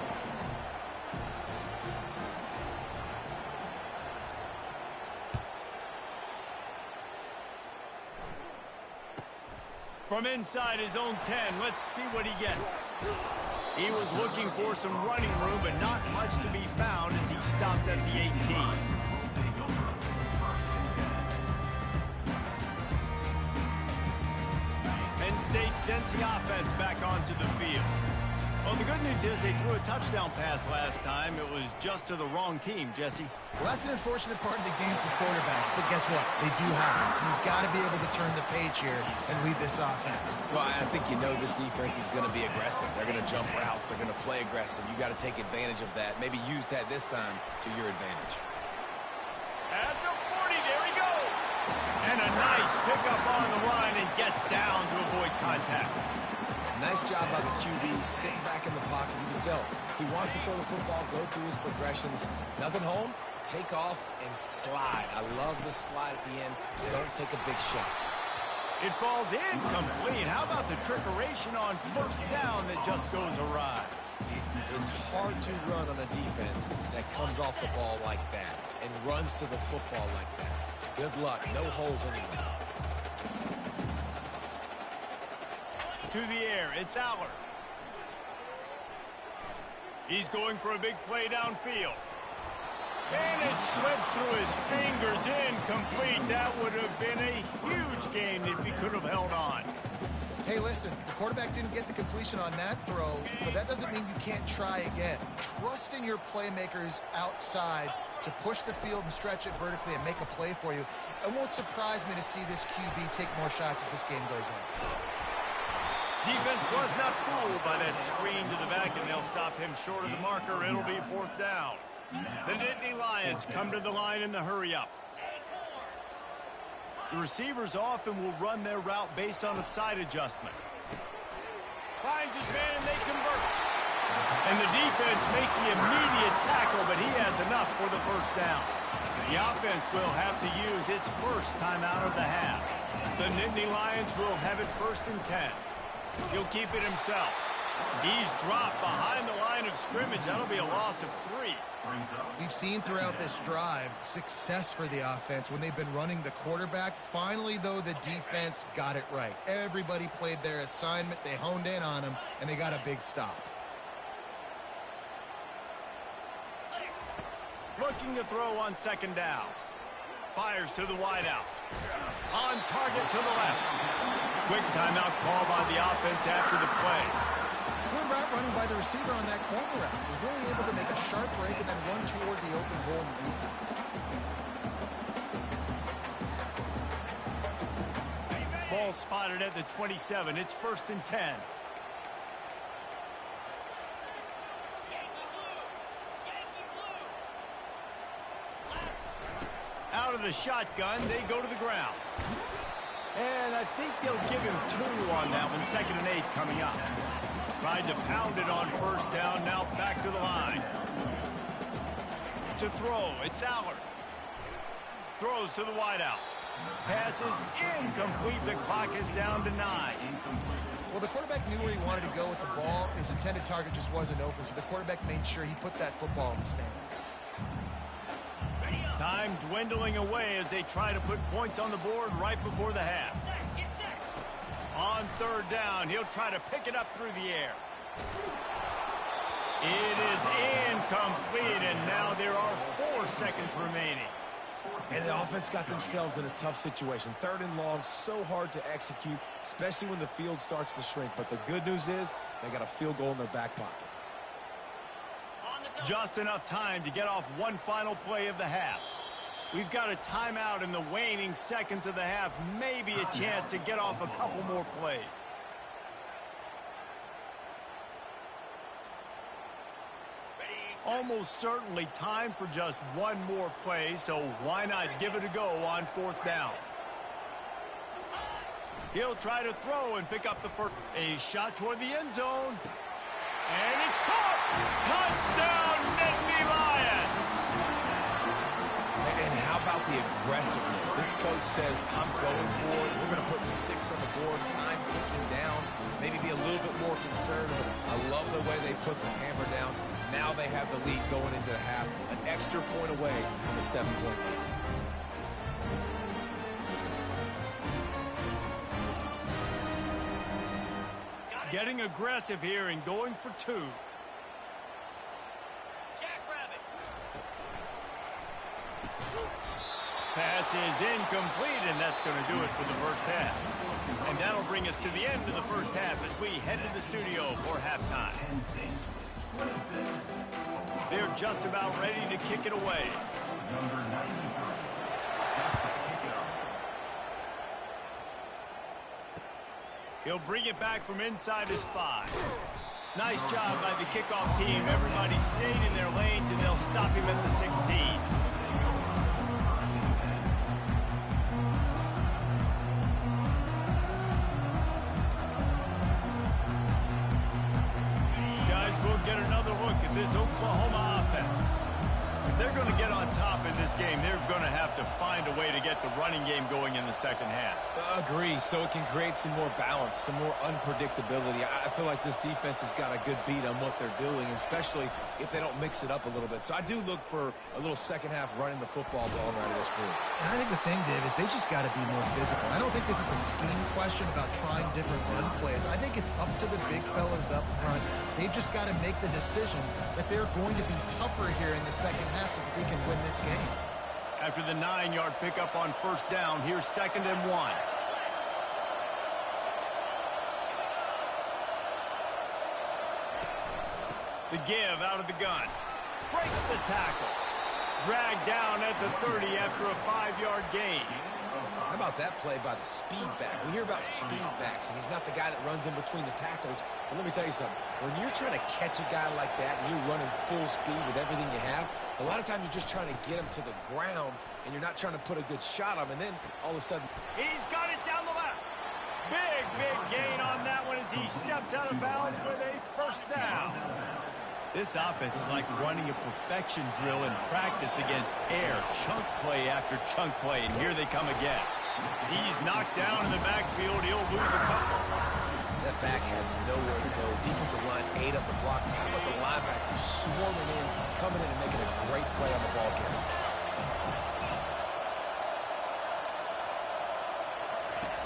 From inside his own 10, let's see what he gets. He was looking for some running room, but not much to be found as he stopped at the 18. sends the offense back onto the field. Well, the good news is they threw a touchdown pass last time. It was just to the wrong team, Jesse.
Well, that's an unfortunate part of the game for quarterbacks, but guess what? They do happen. So you've got to be able to turn the page here and lead this offense.
Well, I think this defense is going to be aggressive. They're going to jump routes. They're going to play aggressive. You got to take advantage of that. Maybe use that this time to your advantage.
At the 40, there he goes. And a nice pickup on the line and gets down to avoid contact.
Nice job by the QB, sitting back in the pocket. You can tell he wants to throw the football, go through his progressions. Nothing home, take off, and slide. I love the slide at the end. Don't take a big shot.
It falls incomplete. How about the trickeration on first down that just goes awry?
It's hard to run on a defense that comes off the ball like that and runs to the football like that. Good luck. No holes anywhere.
To the air, it's Aller. He's going for a big play downfield. And it slips through his fingers, incomplete. That would have been a huge gain if he could have held on.
Hey, listen, the quarterback didn't get the completion on that throw, but that doesn't mean you can't try again. Trust in your playmakers outside to push the field and stretch it vertically and make a play for you. It won't surprise me to see this QB take more shots as this game goes on.
Defense was not fooled by that screen to the back, and they'll stop him short of the marker. It'll be fourth down. The Nittany Lions come to the line in the hurry-up. The receivers often will run their route based on a side adjustment. Finds his man, and they convert. And the defense makes the immediate tackle, but he has enough for the first down. The offense will have to use its first timeout of the half. The Nittany Lions will have it 1st and 10. He'll keep it himself. He's dropped behind the line of scrimmage. That'll be a loss of 3.
We've seen throughout this drive success for the offense when they've been running the quarterback. Finally, though, the defense got it right. Everybody played their assignment. They honed in on him, and they got a big stop.
Looking to throw on 2nd down. Fires to the wideout. On target to the left. Quick timeout call by the offense after the play.
Good route running by the receiver on that corner route. He was really able to make a sharp break and then run toward the open hole in the defense.
Ball spotted at the 27. It's 1st and 10. Out of the shotgun, they go to the ground. And I think they'll give him 2 on that one. 2nd and 8 coming up. Tried to pound it on 1st down. Now back to the line. To throw, it's Aller. Throws to the wideout. Pass is incomplete. The clock is down to 9.
Well, the quarterback knew where he wanted to go with the ball. His intended target just wasn't open, so the quarterback made sure he put that football in the stands.
Time dwindling away as they try to put points on the board right before the half. On 3rd down, he'll try to pick it up through the air. It is incomplete, and now there are 4 seconds remaining.
And the offense got themselves in a tough situation. 3rd and long, so hard to execute, especially when the field starts to shrink. But the good news is they got a field goal in their back pocket.
Just enough time to get off one final play of the half. We've got a timeout in the waning seconds of the half. Maybe a chance to get off a couple more plays. Almost certainly time for just one more play, so why not give it a go on 4th down? He'll try to throw and pick up the first. A shot toward the end zone. And it's caught! Touchdown, Nittany Lions!
And how about the aggressiveness? This coach says, I'm going for it. We're going to put 6 on the board, time ticking down. Maybe be a little bit more concerned. I love the way they put the hammer down. Now they have the lead going into the half. An extra point away from a 7-point lead.
Getting aggressive here and going for 2. Pass is incomplete, and that's going to do it for the first half. And that'll bring us to the end of the first half as we head to the studio for halftime. They're just about ready to kick it away.
Number 93.
He'll bring it back from inside his 5. Nice job by the kickoff team. Everybody stayed in their lanes, and they'll stop him at the 16. Guys, we'll get another look at this Oklahoma offense. If they're going to get on top in this game, they're going to have to find a way to get the running game going in the second half.
Agree, so it can create some more balance, some more unpredictability. I feel like this defense has got a good beat on what they're doing, especially if they don't mix it up a little bit. So I do look for a little second half running the football ball right of this group.
And I think the thing, Dave, is they just got to be more physical. I don't think this is a scheme question about trying different run plays. I think it's up to the big fellas up front. They've just got to make the decision that they're going to be tougher here in the second half so that they can win this game.
After the 9-yard pickup on first down, here's 2nd and 1. The give out of the gun. Breaks the tackle. Dragged down at the 30 after a 5-yard gain.
How about that play by the speed back? We hear about speed backs, and he's not the guy that runs in between the tackles. But let me tell you something. When you're trying to catch a guy like that and you're running full speed with everything you have, a lot of times you're just trying to get him to the ground, and you're not trying to put a good shot on him, and then all of a sudden...
He's got it down the left. Big gain on that one as he steps out of bounds with a first down. This offense is like running a perfection drill in practice against air. Chunk play after chunk play, and here they come again. He's knocked down in the backfield. He'll lose a couple.
That back had nowhere to go. Defensive line ate up the blocks. How about the linebackers swarming in, coming in and making a great play on the ball carrier?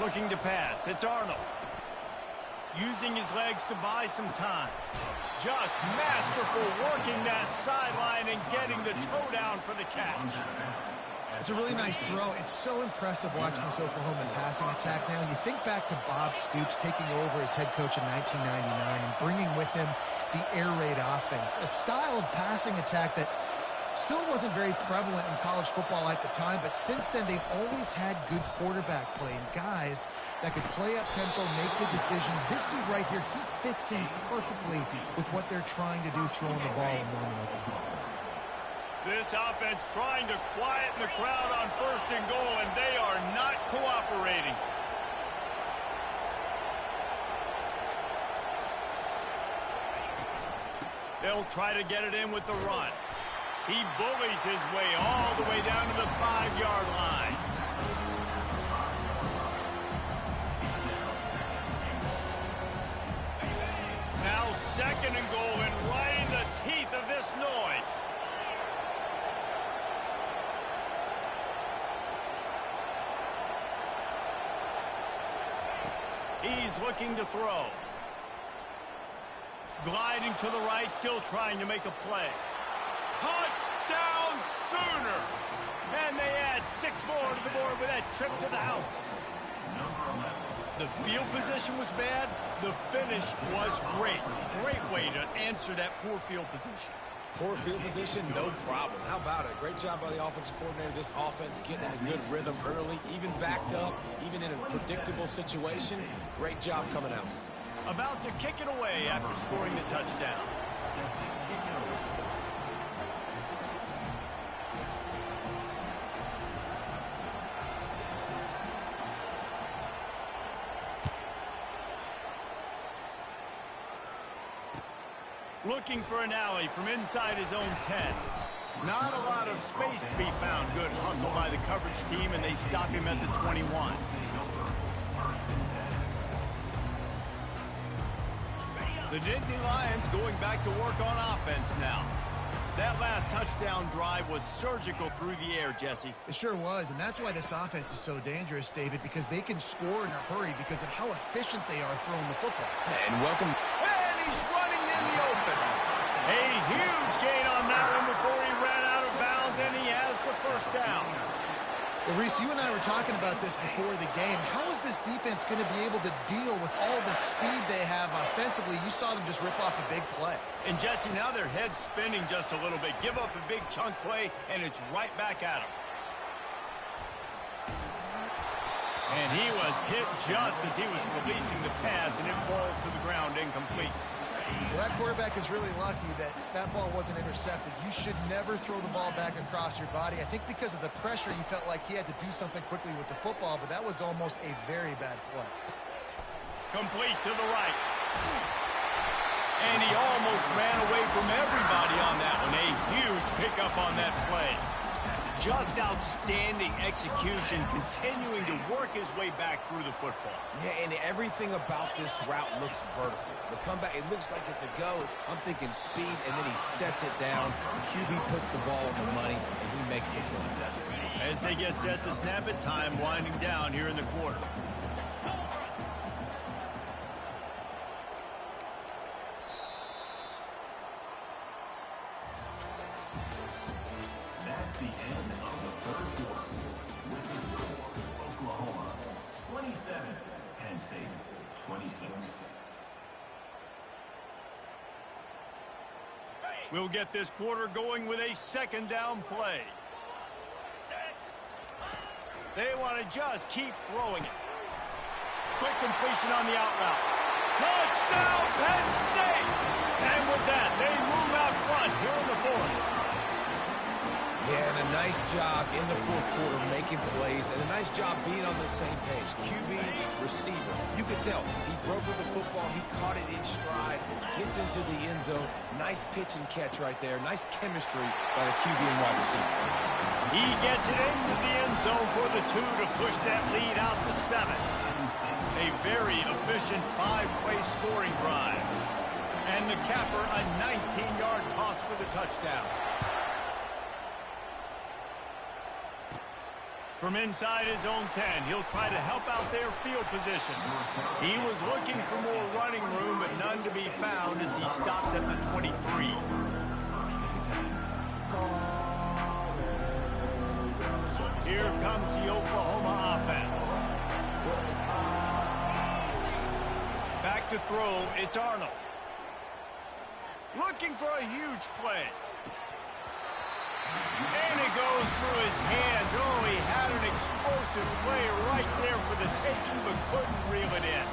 Looking to pass. It's Arnold. Using his legs to buy some time. Just masterful working that sideline and getting the toe down for the catch.
It's a really nice throw. It's so impressive watching this Oklahoma passing attack now. You think back to Bob Stoops taking over as head coach in 1999 and bringing with him the air raid offense, a style of passing attack that still wasn't very prevalent in college football at the time, but since then they've always had good quarterback play and guys that could play up tempo, make good decisions. This dude right here, he fits in perfectly with what they're trying to do throwing the ball in Norman, Oklahoma.
This offense trying to quieten the crowd on 1st and goal, and they are not cooperating. They'll try to get it in with the run. He bullies his way all the way down to the 5-yard line. Now 2nd and goal, and right in the teeth of this noise. He's looking to throw. Gliding to the right, still trying to make a play. Touchdown Sooners! And they add 6 more to the board with that trip to the house. The field position was bad. The finish was great. Great way to answer that poor field position.
Poor field position, no problem. How about it? Great job by the offensive coordinator. This offense getting in a good rhythm early, even backed up, even in a predictable situation. Great job coming out.
About to kick it away after scoring the touchdown. Looking for an alley from inside his own 10. Not a lot of space to be found. Good hustle by the coverage team, and they stop him at the 21. The Nittany Lions going back to work on offense now. That last touchdown drive was surgical through the air, Jesse.
It sure was, and that's why this offense is so dangerous, David, because they can score in a hurry because of how efficient they are throwing the football.
And welcome.
And he's running in the open. A huge gain on that one before he ran out of bounds, and he has the first down.
Well, Reese, you and I were talking about this before the game. How is this defense going to be able to deal with all the speed they have offensively? You saw them just rip off a big play.
And Jesse, now their head's spinning just a little bit. Give up a big chunk play, and it's right back at them. And he was hit just as he was releasing the pass, and it falls to the ground incomplete.
Well, that quarterback is really lucky that that ball wasn't intercepted. You should never throw the ball back across your body. I think because of the pressure, you felt like he had to do something quickly with the football, but that was almost a very bad play.
Complete to the right. And he almost ran away from everybody on that one. A huge pickup on that play. Just outstanding execution, continuing to work his way back through the football.
Yeah, and everything about this route looks vertical. The comeback, it looks like it's a go. I'm thinking speed, and then he sets it down. QB puts the ball on the money, and he makes the play.
As they get set to snap it, time winding down here in the quarter.
That's the end of the third quarter. With the score, Oklahoma 27, Penn State 26.
We'll get this quarter going with a second down play. They want to just keep throwing it. Quick completion on the out route. Touchdown, Penn State! And with that, they move out front here in the fourth.
Yeah, and a nice job in the fourth quarter making plays, and a nice job being on the same page. QB, receiver. You could tell he brokered the football. He caught it in stride, gets into the end zone. Nice pitch and catch right there. Nice chemistry by the QB and wide receiver.
He gets it into the end zone for the 2 to push that lead out to 7. A very efficient 5-play scoring drive. And the capper, a 19-yard toss for the touchdown. From inside his own 10, he'll try to help out their field position. He was looking for more running room, but none to be found as he stopped at the 23. Here comes the Oklahoma offense. Back to throw, it's Arnold. Looking for a huge play. And it goes through his hands. Oh, he had an explosive play right there for the taking, but couldn't reel it in.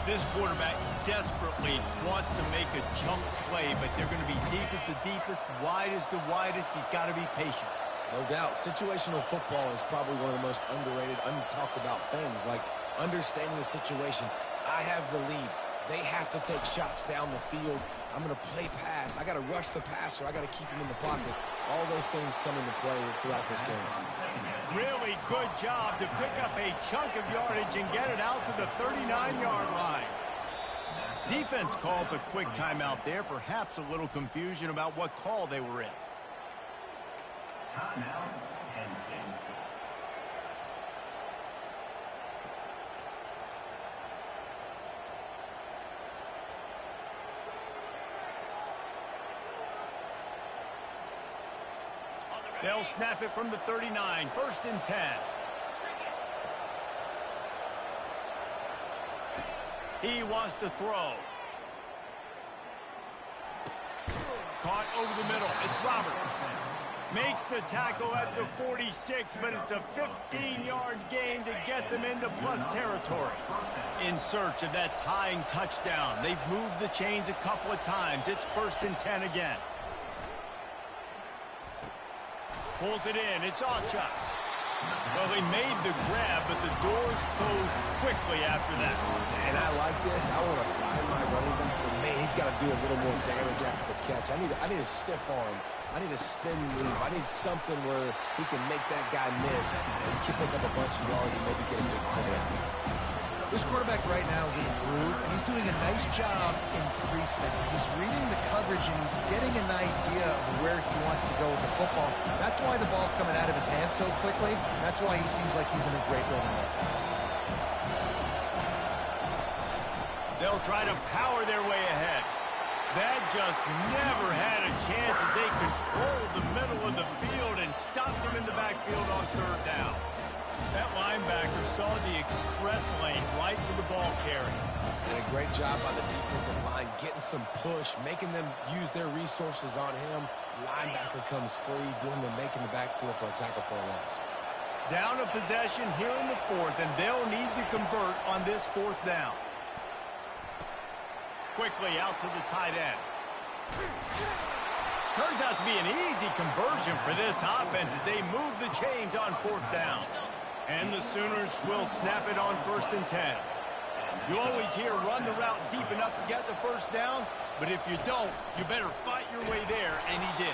This quarterback desperately wants to make a jump play, but they're going to be deep as the deepest, wide as the widest. He's got to be patient.
No doubt. Situational football is probably one of the most underrated, untalked about things, like understanding the situation. I have the lead. They have to take shots down the field. I'm going to play pass. I got to rush the passer. I got to keep him in the pocket. All those things come into play throughout this game.
Really good job to pick up a chunk of yardage and get it out to the 39-yard line. Defense calls a quick timeout there. Perhaps a little confusion about what call they were in.
Timeout, Penn State.
They'll snap it from the 39, 1st and 10. He wants to throw. Caught over the middle. It's Roberts. Makes the tackle at the 46, but it's a 15-yard gain to get them into plus territory. In search of that tying touchdown. They've moved the chains a couple of times. It's 1st and 10 again. Pulls it in. It's Ocha. Well, they made the grab, but the doors closed quickly after that.
And I like this. I want to find my running back, but man, he's got to do a little more damage after the catch. I need a stiff arm. I need a spin move. I need something where he can make that guy miss and keep pick up a bunch of yards and maybe get a big play.
This quarterback right now is in a groove, and he's doing a nice job in pre-snap. He's reading the coverage, and he's getting an idea of where he wants to go with the football. That's why the ball's coming out of his hands so quickly. That's why he seems like he's in a great rhythm.
They'll try to power their way ahead. That just never had a chance as they controlled the middle of the field and stopped him in the backfield on third down. That linebacker saw the express lane right to the ball carrier.
And a great job by the defensive line getting some push, making them use their resources on him. Linebacker comes free, boom, and making the backfield for a tackle for a loss.
Down a possession here in the fourth, and they'll need to convert on this fourth down. Quickly out to the tight end. Turns out to be an easy conversion for this offense as they move the chains on fourth down. And the Sooners will snap it on 1st and 10. You always hear run the route deep enough to get the first down, but if you don't, you better fight your way there, and he did.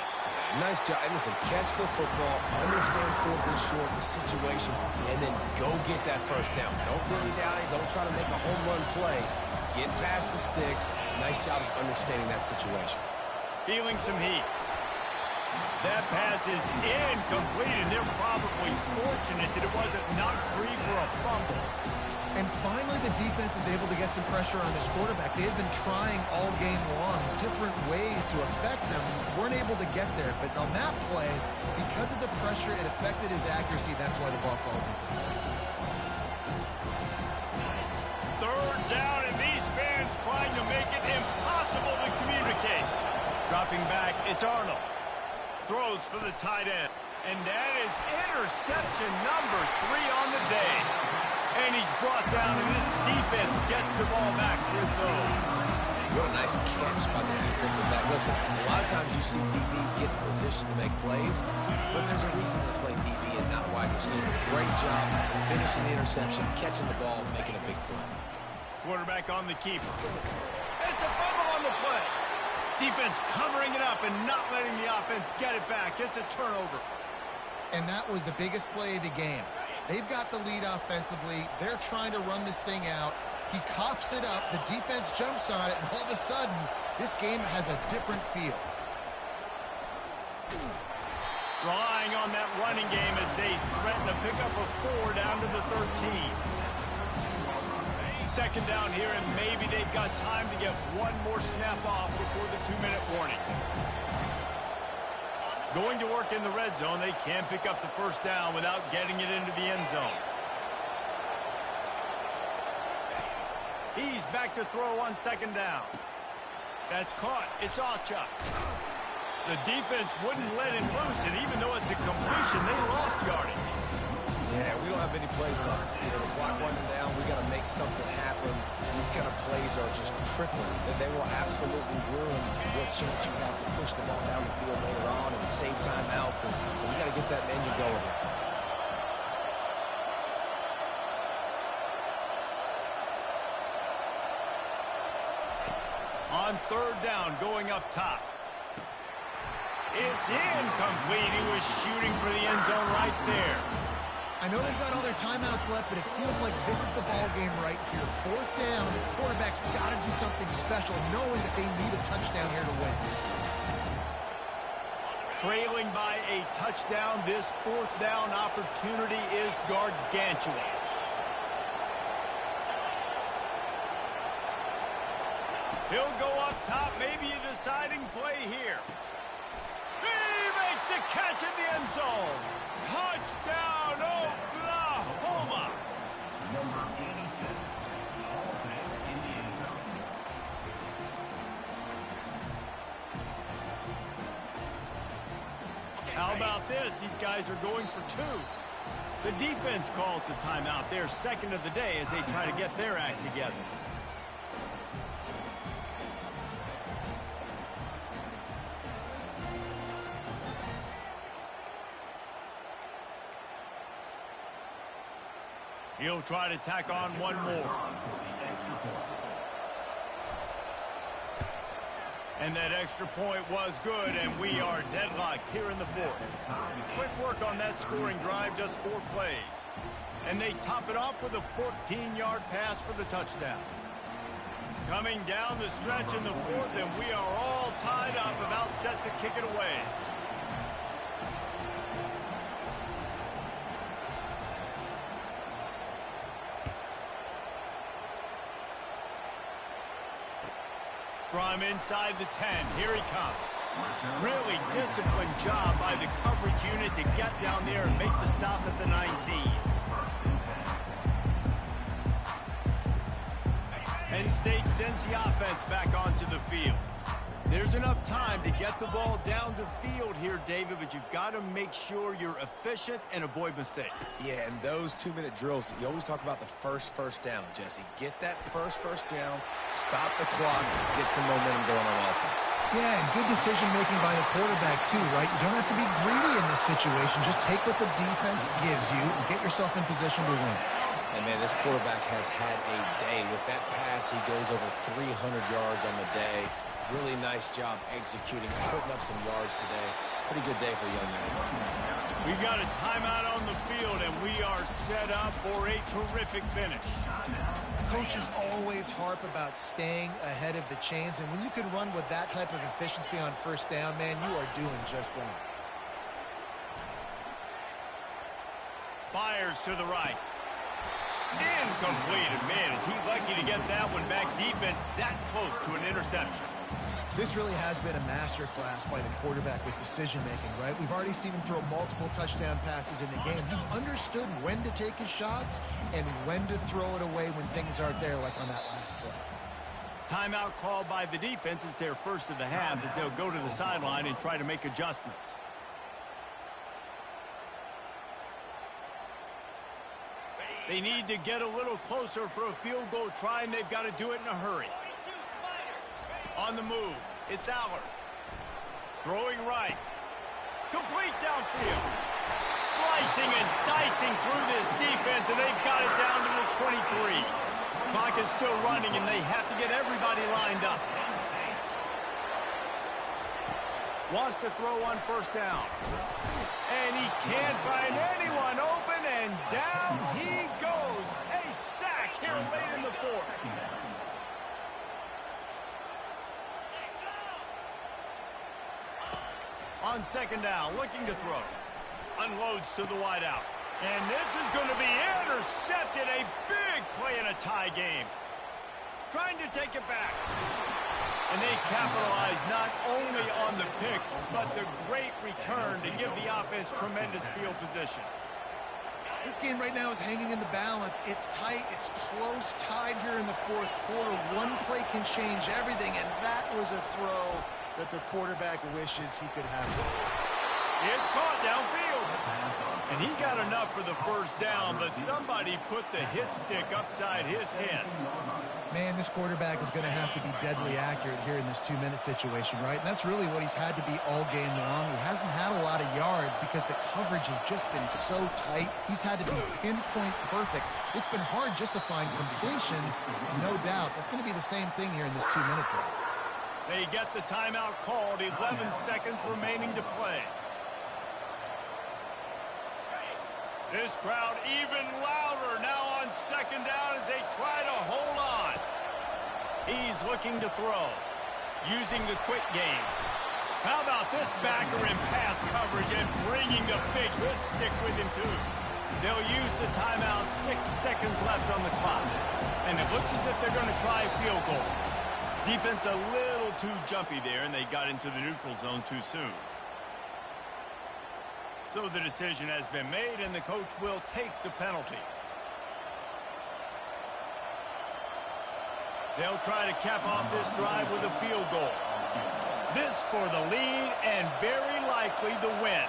Nice job. And listen, catch the football, understand fourth and short, the situation, and then go get that first down. Don't dilly-dally. Don't try to make a home run play. Get past the sticks. Nice job of understanding that situation.
Feeling some heat. That pass is incomplete, and they're probably fortunate that it wasn't knocked free for a fumble.
And finally, the defense is able to get some pressure on this quarterback. They had been trying all game long different ways to affect him. Weren't able to get there. But on that play, because of the pressure, it affected his accuracy. That's why the ball falls in.
Third down, and these fans trying to make it impossible to communicate. Dropping back, it's Arnold. Throws for the tight end. And that is interception number 3 on the day. And he's brought down, and this defense gets the ball back for its own.
What a nice catch by the defensive back. Listen, a lot of times you see DBs get in position to make plays, but there's a reason they play DB and not wide receiver. Great job finishing the interception, catching the ball, making a big play.
Quarterback on the keeper. It's a fumble on the play. Defense covering it up and not letting the offense get it back. It's a turnover.
And that was the biggest play of the game. They've got the lead offensively. They're trying to run this thing out. He coughs it up. The defense jumps on it, and all of a sudden, this game has a different feel.
Relying on that running game as they threaten to pick up a 4 down to the 13. Second down here, and maybe they've got time to get one more snap off before the 2-minute warning. Going to work in the red zone. They can't pick up the first down without getting it into the end zone. He's back to throw on second down. That's caught. It's Ocha. The defense wouldn't let him loose, and even though it's a completion, they lost yardage.
Yeah, we don't have any plays left. You know, the clock running down. We got to make something happen. These kind of plays are just crippling. They will absolutely ruin what chance you have to push the ball down the field later on and save timeouts. And so we got to get that engine going here.
On third down, going up top. It's incomplete. He was shooting for the end zone right there.
I know they've got all their timeouts left, but it feels like this is the ball game right here. Fourth down, the quarterback's got to do something special, knowing that they need a touchdown here to win.
Trailing by a touchdown, this fourth down opportunity is gargantuan. He'll go up top, maybe a deciding play here. He makes the catch in the end zone. Touchdown, Oklahoma!
Number 87, Halton in the end zone.
How about this? These guys are going for 2. The defense calls the timeout. Their second of the day as they try to get their act together. He'll try to tack on one more. And that extra point was good, and we are deadlocked here in the fourth. Quick work on that scoring drive, just 4 plays. And they top it off with a 14-yard pass for the touchdown. Coming down the stretch in the fourth, and we are all tied up, about set to kick it away. From inside the 10, here he comes. Really disciplined job by the coverage unit to get down there and make the stop at the 19. Penn State sends the offense back onto the field. There's enough time to get the ball down the field here, David, but you've got to make sure you're efficient and avoid mistakes.
Yeah, and those 2-minute drills, you always talk about the first down, Jesse. Get that first down, stop the clock, get some momentum going on offense.
Yeah, and good decision-making by the quarterback, too, right? You don't have to be greedy in this situation. Just take what the defense gives you and get yourself in position to win.
And, man, this quarterback has had a day. With that pass, he goes over 300 yards on the day. Really nice job executing, putting up some yards today. Pretty good day for the young man.
We've got a timeout on the field, and we are set up for a terrific finish.
Coaches always harp about staying ahead of the chains, and when you can run with that type of efficiency on first down, man, you are doing just that.
Fires to the right. Incomplete. And man, is he lucky to get that one back. Defense that close to an interception.
This really has been a masterclass by the quarterback with decision-making, right? We've already seen him throw multiple touchdown passes in the game. He's understood when to take his shots and when to throw it away when things aren't there, like on that last play.
Timeout called by the defense. It's their first of the half as they'll go to the sideline and try to make adjustments. They need to get a little closer for a field goal try, and they've got to do it in a hurry. On the move, it's Aller. Throwing right. Complete downfield. Slicing and dicing through this defense, and they've got it down to the 23. Clock is still running, and they have to get everybody lined up. Wants to throw on first down. And he can't find anyone open, and down he goes. A sack here late in the fourth. On second down, looking to throw. Unloads to the wideout. And this is going to be intercepted. A big play in a tie game. Trying to take it back. And they capitalize not only on the pick, but the great return to give the offense tremendous field position.
This game right now is hanging in the balance. It's tight. It's close, tied here in the fourth quarter. One play can change everything, and that was a throw that the quarterback wishes he could have.
It's caught downfield. And he got enough for the first down, but somebody put the hit stick upside his head.
Man, this quarterback is going to have to be deadly accurate here in this 2-minute situation, right? And that's really what he's had to be all game long. He hasn't had a lot of yards because the coverage has just been so tight. He's had to be pinpoint perfect. It's been hard just to find completions, no doubt. That's going to be the same thing here in this 2-minute drive.
They get the timeout called, 11 seconds remaining to play. This crowd even louder now on second down as they try to hold on. He's looking to throw, using the quick game. How about this backer in pass coverage and bringing the big hit stick with him too? They'll use the timeout, 6 seconds left on the clock. And it looks as if they're going to try a field goal. Defense a little too jumpy there, and they got into the neutral zone too soon. So the decision has been made, and the coach will take the penalty. They'll try to cap off this drive with a field goal. This for the lead and very likely the win.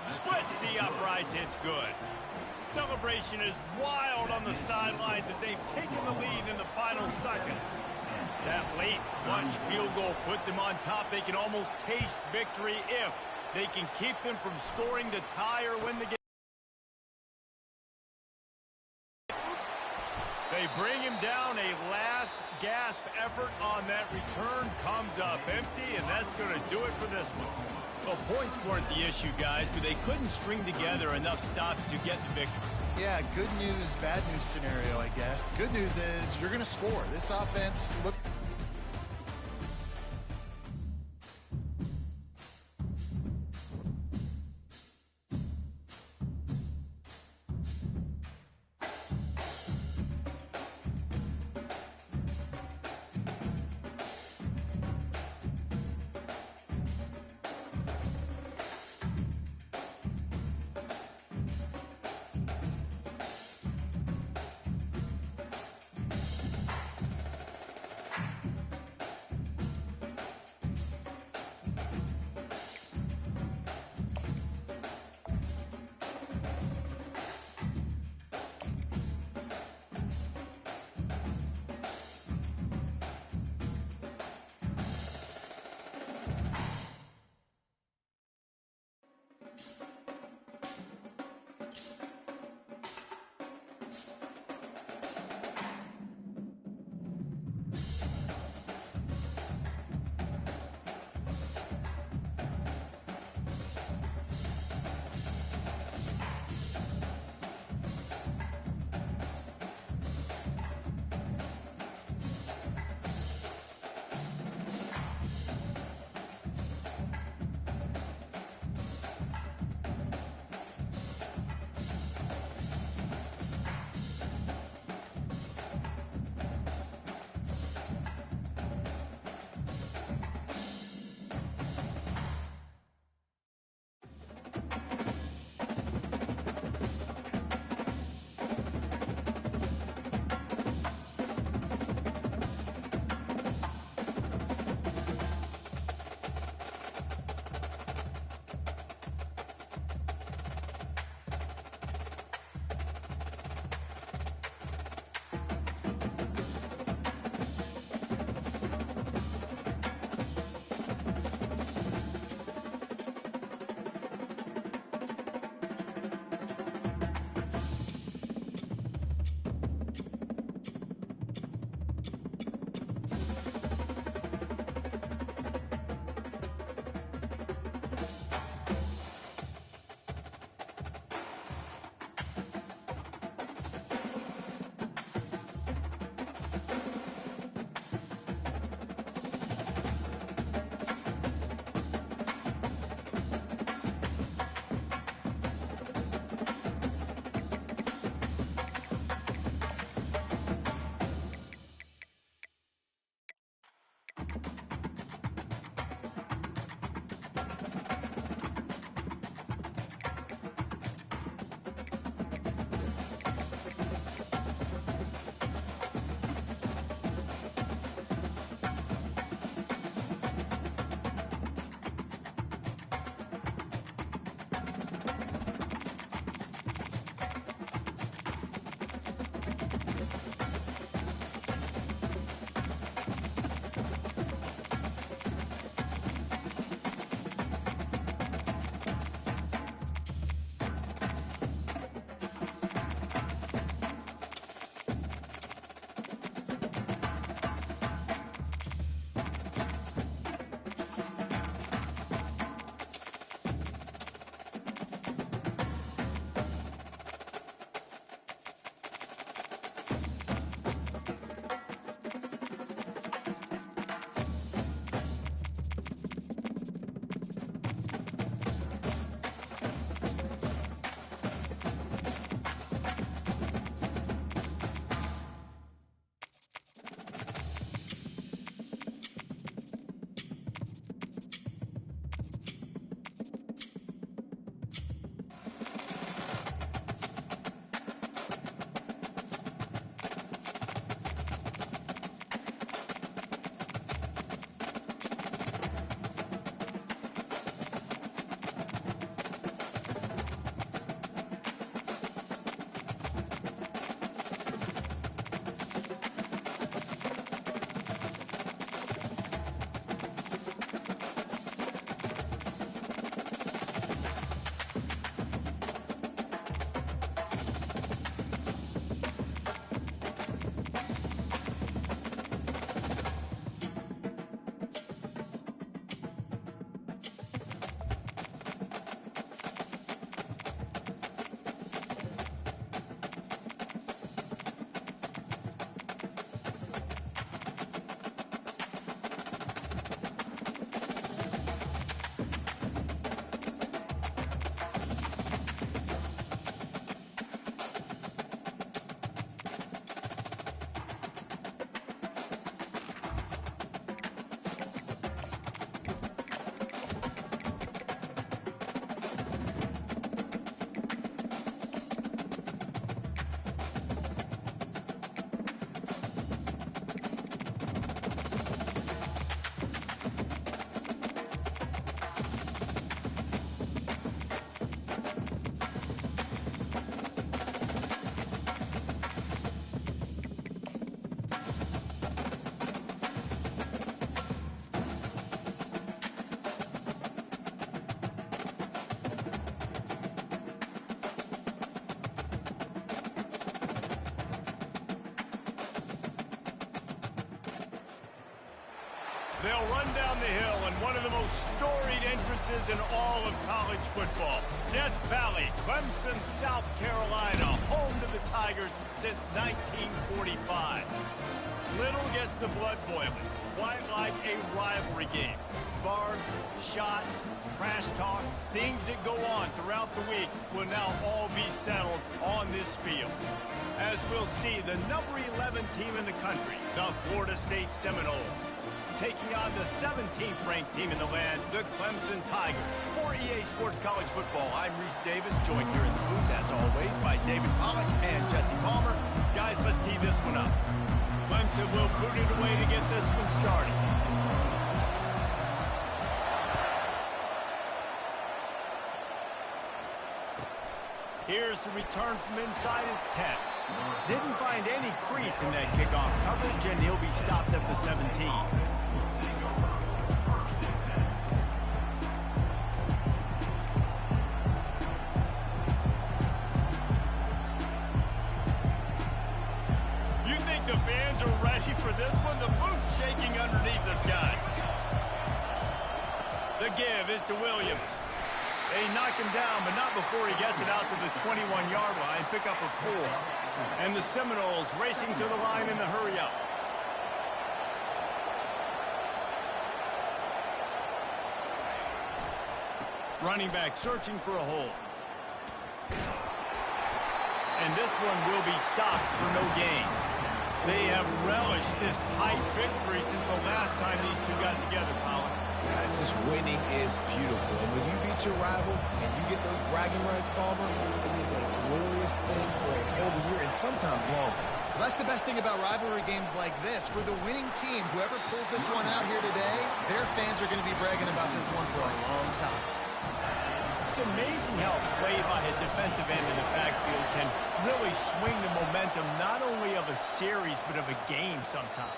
Splits the uprights, it's good. Celebration is wild on the sidelines as they've taken the lead in the final seconds. That late clutch field goal puts them on top. They can almost taste victory if they can keep them from scoring to tie or win the game. They bring him down. A last gasp effort on that return comes up empty, and that's going to do it for this one. Well, points weren't the issue, guys, but they couldn't string together enough stops to get the victory.
Yeah, good news, bad news scenario, I guess. Good news is you're going to score. This offense, look.
They'll run down the hill in one of the most storied entrances in all of college football. Death Valley, Clemson, South Carolina, home to the Tigers since 1945. Little gets the blood boiling. Quite like a rivalry game. Barbs, shots, trash talk, things that go on throughout the week will now all be settled on this field. As we'll see, the number 11 team in the country, the Florida State Seminoles, taking on the 17th ranked team in the land, the Clemson Tigers. For EA Sports College Football, I'm Reese Davis, joined here in the booth, as always, by David Pollack and Jesse Palmer. Guys, let's tee this one up. Clemson will boot it away to get this one started. Here's the return from inside his 10. Didn't find any crease in that kickoff coverage, and he'll be stopped at the 17. You think the fans are ready for this one? The booth's shaking underneath us, guys. The give is to Williams. They knock him down, but not before he gets it out to the 21-yard line, pick up a 4. And the Seminoles racing to the line in the hurry-up. Running back searching for a hole. And this one will be stopped for no gain. They have relished this tight victory since the last time these two got together, Colin.
Guys, this winning is beautiful. And when you beat your rival and you get those bragging rights, Palmer, it is a glorious thing for a whole year and sometimes longer.
Well, that's the best thing about rivalry games like this. For the winning team, whoever pulls this one out here today, their fans are going to be bragging about this one for a long time.
It's amazing how play by a defensive end in the backfield can really swing the momentum not only of a series but of a game sometimes.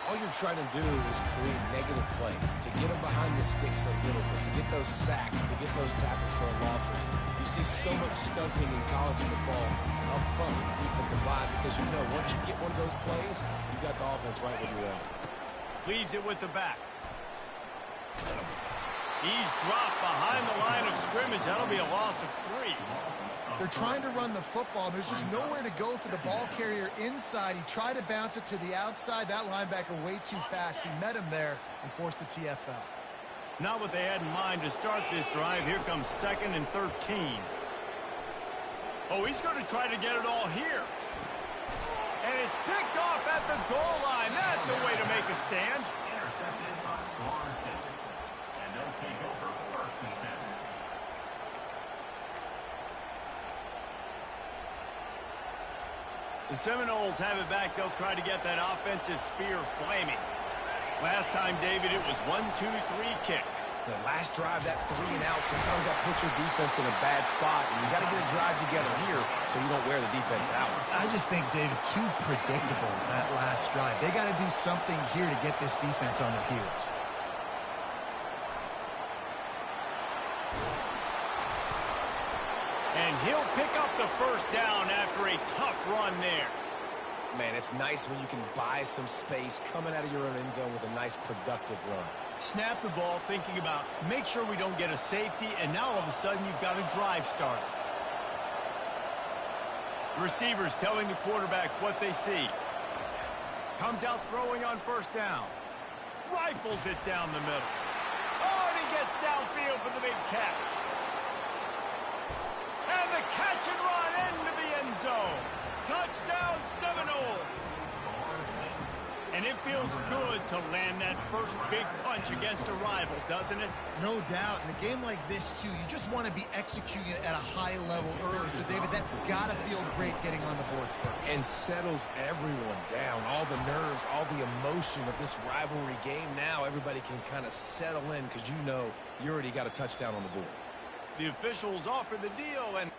All you're trying to do is create negative plays, to get them behind the sticks a little bit, to get those sacks, to get those tackles for losses. You see so much stunting in college football up front with the defensive line because you know once you get one of those plays, you got the offense right where you want it.
Leaves it with the back. He's dropped behind the line of scrimmage. That'll be a loss of 3.
They're trying to run the football. There's just nowhere to go for the ball carrier inside. He tried to bounce it to the outside. That linebacker way too fast. He met him there and forced the TFL.
Not what they had in mind to start this drive. Here comes 2nd and 13. Oh, he's going to try to get it all here. And it's picked off at the goal line. That's a way to make a stand.
Intercepted by Florida State. And they'll take over 1st and 10.
The Seminoles have it back. They'll try to get that offensive spear flaming. Last time, David, it was 1-2-3 kick.
The last drive, that 3 and out, sometimes that puts your defense in a bad spot, and you got to get a drive together here so you don't wear the defense out.
I just think, David, too predictable, that last drive. They got to do something here to get this defense on their heels.
And he'll pick up the 1st down after a tough run there.
Man, it's nice when you can buy some space coming out of your own end zone with a nice productive run.
Snap the ball, thinking about make sure we don't get a safety, and now all of a sudden you've got a drive started. Receivers telling the quarterback what they see. Comes out throwing on 1st down. Rifles it down the middle. Oh, and he gets downfield for the big catch. And the catch and run into the end zone. Touchdown Seminoles. And it feels good to land that first big punch against a rival, doesn't it?
No doubt. In a game like this, too, you just want to be executing at a high level early. So, David, that's got to feel great getting on the board first.
And settles everyone down. All the nerves, all the emotion of this rivalry game. Now everybody can kind of settle in because you know you already got a touchdown on the board.
The officials offer the deal, and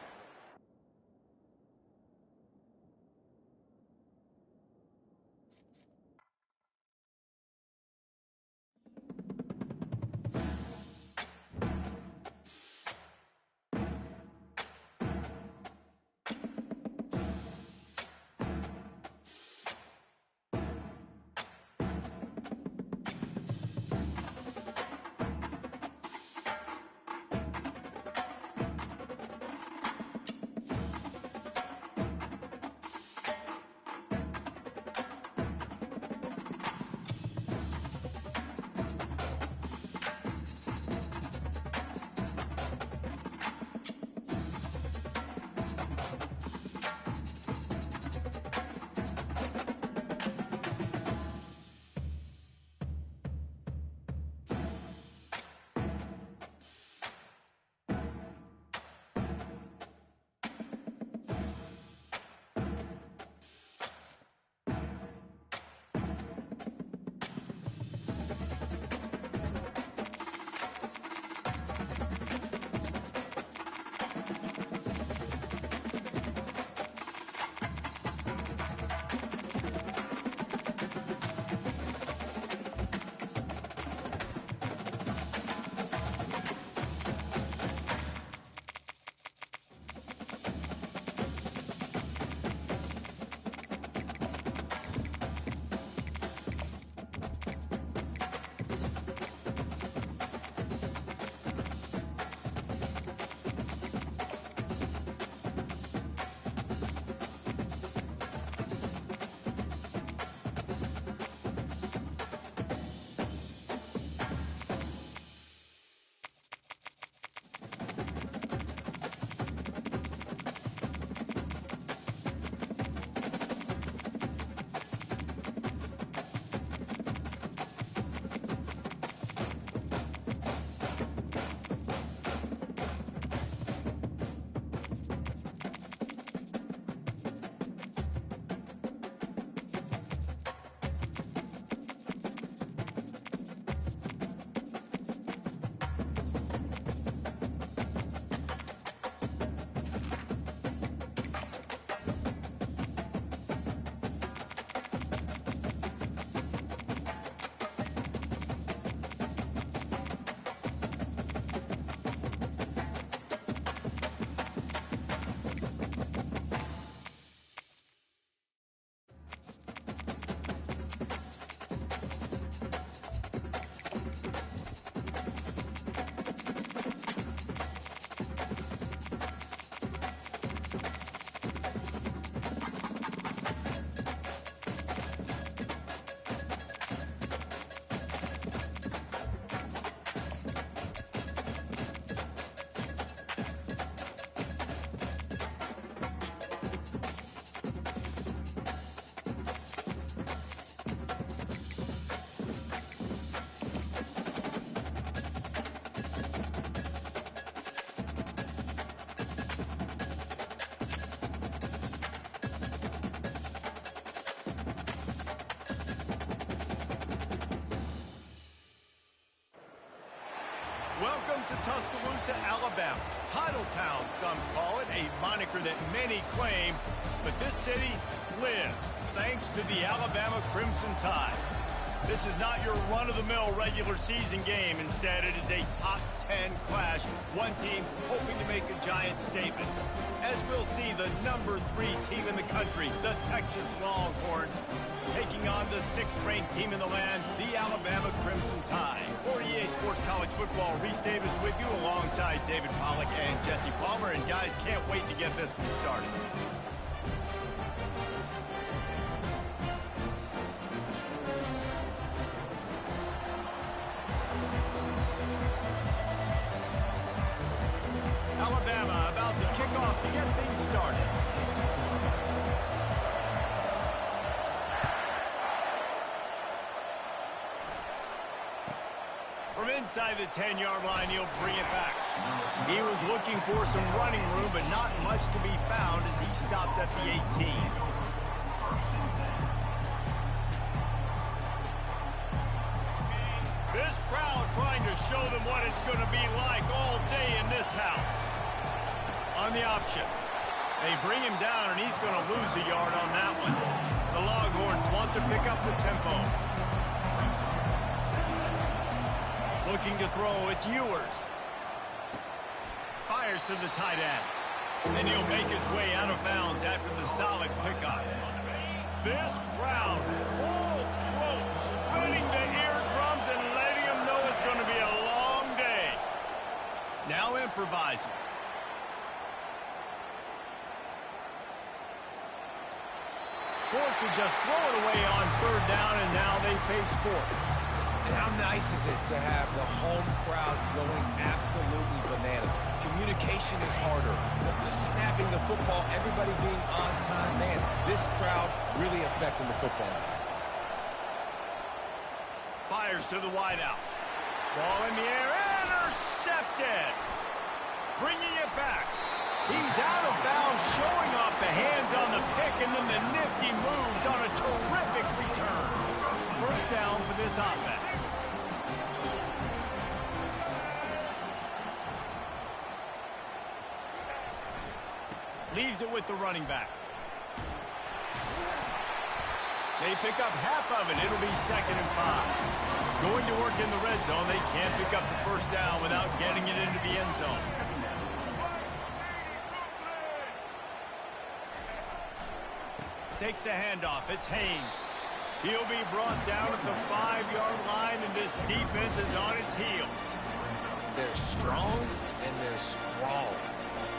Welcome to Tuscaloosa, Alabama. Title Town, some call it, a moniker that many claim, but this city lives thanks to the Alabama Crimson Tide. This is not your run-of-the-mill regular season game. Instead, it is a top 10 clash. One team hoping to make a giant statement. As we'll see, the number 3 team in the country, the Texas Longhorns, taking on the 6th-ranked team in the land, the Alabama Crimson Tide. For EA Sports College Football, Reese Davis with you alongside David Pollack and Jesse Palmer. And guys, can't wait to get this one started. Alabama about to kick off to get things started. From inside the 10-yard line, he'll bring it back. He was looking for some running room, but not much to be found as he stopped at the 18. This crowd trying to show them what it's going to be like all day in this house. On the option, they bring him down, and he's going to lose a yard on that one. The Longhorns want to pick up the tempo. Looking to throw, it's Ewers. Fires to the tight end. And he'll make his way out of bounds after the solid pickup. This crowd, full throat, splitting the eardrums and letting them know it's going to be a long day. Now improvising. Forced to just throw it away on 3rd down, and now they face 4th.
And how nice is it to have the home crowd going absolutely bananas? Communication is harder. The snapping the football, everybody being on time. Man, this crowd really affecting the football game.
Fires to the wideout. Ball in the air, intercepted. Bringing it back. He's out of bounds, showing off the hands on the pick, and then the nifty moves on a terrific return. First down for this offense. Leaves it with the running back. They pick up half of it. It'll be 2nd and 5. Going to work in the red zone. They can't pick up the first down without getting it into the end zone. Takes the handoff. It's Haynes. He'll be brought down at the 5-yard line, and this defense is on its heels.
They're strong and they're scrawl.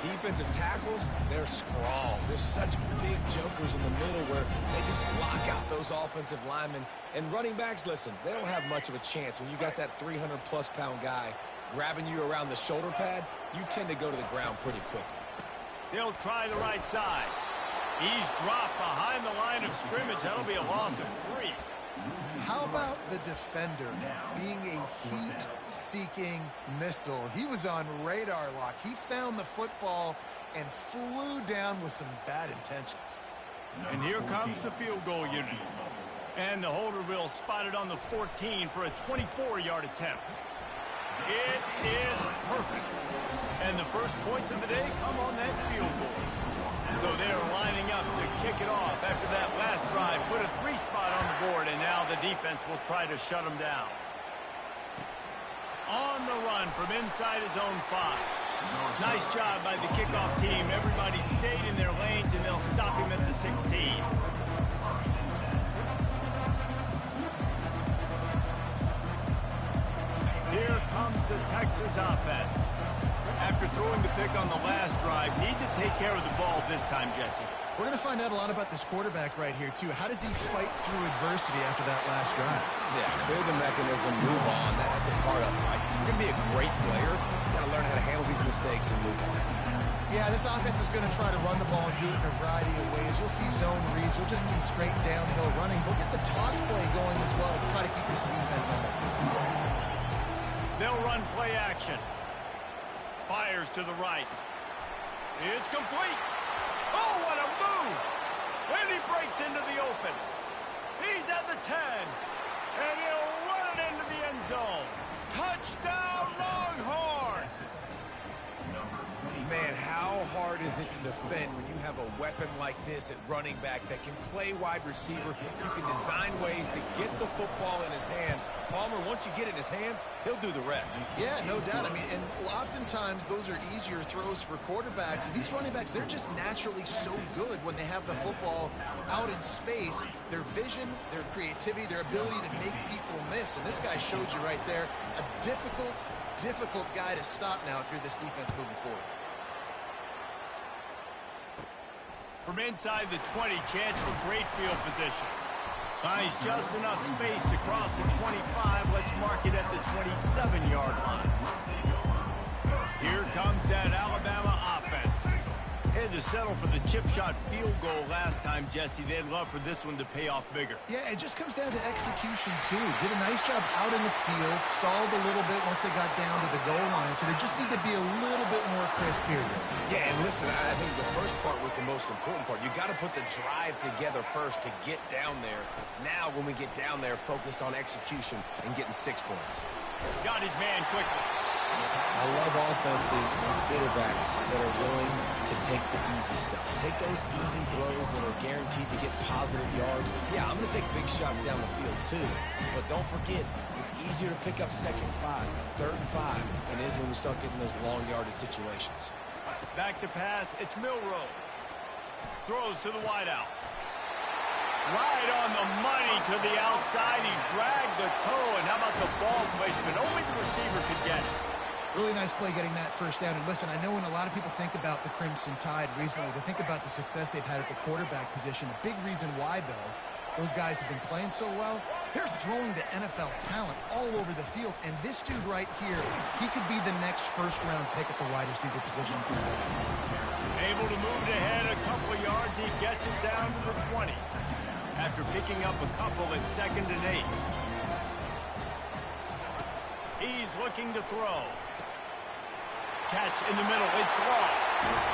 Defensive tackles, they're scrawl. There's such big jokers in the middle where they just lock out those offensive linemen. And running backs, listen, they don't have much of a chance. When you got that 300-plus pound guy grabbing you around the shoulder pad, you tend to go to the ground pretty quickly.
They'll try the right side. He's dropped behind the line of scrimmage. That'll be a loss of 3.
How about the defender being a heat-seeking missile? He was on radar lock. He found the football and flew down with some bad intentions.
And here comes the field goal unit. And the holder will spot it on the 14 for a 24-yard attempt. It is perfect. And the first points of the day come on that field goal. So they're lining up to kick it off after that last drive. Put a 3 spot on the board, and now the defense will try to shut them down. On the run from inside his own 5. Nice job by the kickoff team. Everybody stayed in their lanes, and they'll stop him at the 16. Here comes the Texas offense. After throwing the pick on the last drive, need to take care of the ball this time, Jesse.
We're going to find out a lot about this quarterback right here, too. How does he fight through adversity after that last drive?
Yeah, clear the mechanism, move on. That's a part of it, right? If you're going to be a great player, you got to learn how to handle these mistakes and move on.
Yeah, this offense is going to try to run the ball and do it in a variety of ways. You'll see zone reads. You'll just see straight downhill running. We'll get the toss play going as well to try to keep this defense on their heels.
They'll run play action. Fires to the right. It's complete. Oh, what a move. And he breaks into the open. He's at the 10. And he'll run it into the end zone. Touchdown, Longhorns!
Man, how hard is it to defend when you have a weapon like this at running back that can play wide receiver? You can design ways to get the football in his hand. Palmer, once you get it in his hands, he'll do the rest.
Yeah, no doubt. I mean, and oftentimes those are easier throws for quarterbacks. And these running backs, they're just naturally so good when they have the football out in space. Their vision, their creativity, their ability to make people miss. And this guy showed you right there, a difficult guy to stop now if you're this defense moving forward.
From inside the 20, chance for great field position. Finds just enough space to cross the 25. Let's mark it at the 27-yard line. Here comes that Alabama offense. Had to settle for the chip shot field goal last time, Jesse. They'd love for this one to pay off bigger.
Yeah, it just comes down to execution, too. Did a nice job out in the field, stalled a little bit once they got down to the goal line, so they just need to be a little bit more crisp here.
Yeah, and listen, I think the first part was the most important part. You got to put the drive together first to get down there. Now, when we get down there, focus on execution and getting 6 points.
Got his man quickly.
I love offenses and quarterbacks that are willing to take the easy stuff. Take those easy throws that are guaranteed to get positive yards. Yeah, I'm going to take big shots down the field too. But don't forget, it's easier to pick up 2nd and 5, 3rd and 5 than it is when we start getting those long yardage situations.
Back to pass, it's Milroe. Throws to the wideout. Right on the money to the outside. He dragged the toe, and how about the ball placement? Only the receiver could get it.
Really nice play getting that first down. And listen, I know when a lot of people think about the Crimson Tide recently, they think about the success they've had at the quarterback position. A big reason why, though, those guys have been playing so well, they're throwing to NFL talent all over the field. And this dude right here, he could be the next first-round pick at the wide receiver position for them.
Able to move it ahead a couple of yards. He gets it down to the 20. After picking up a couple at 2nd and 8. He's looking to throw. Catch in the middle. It's long.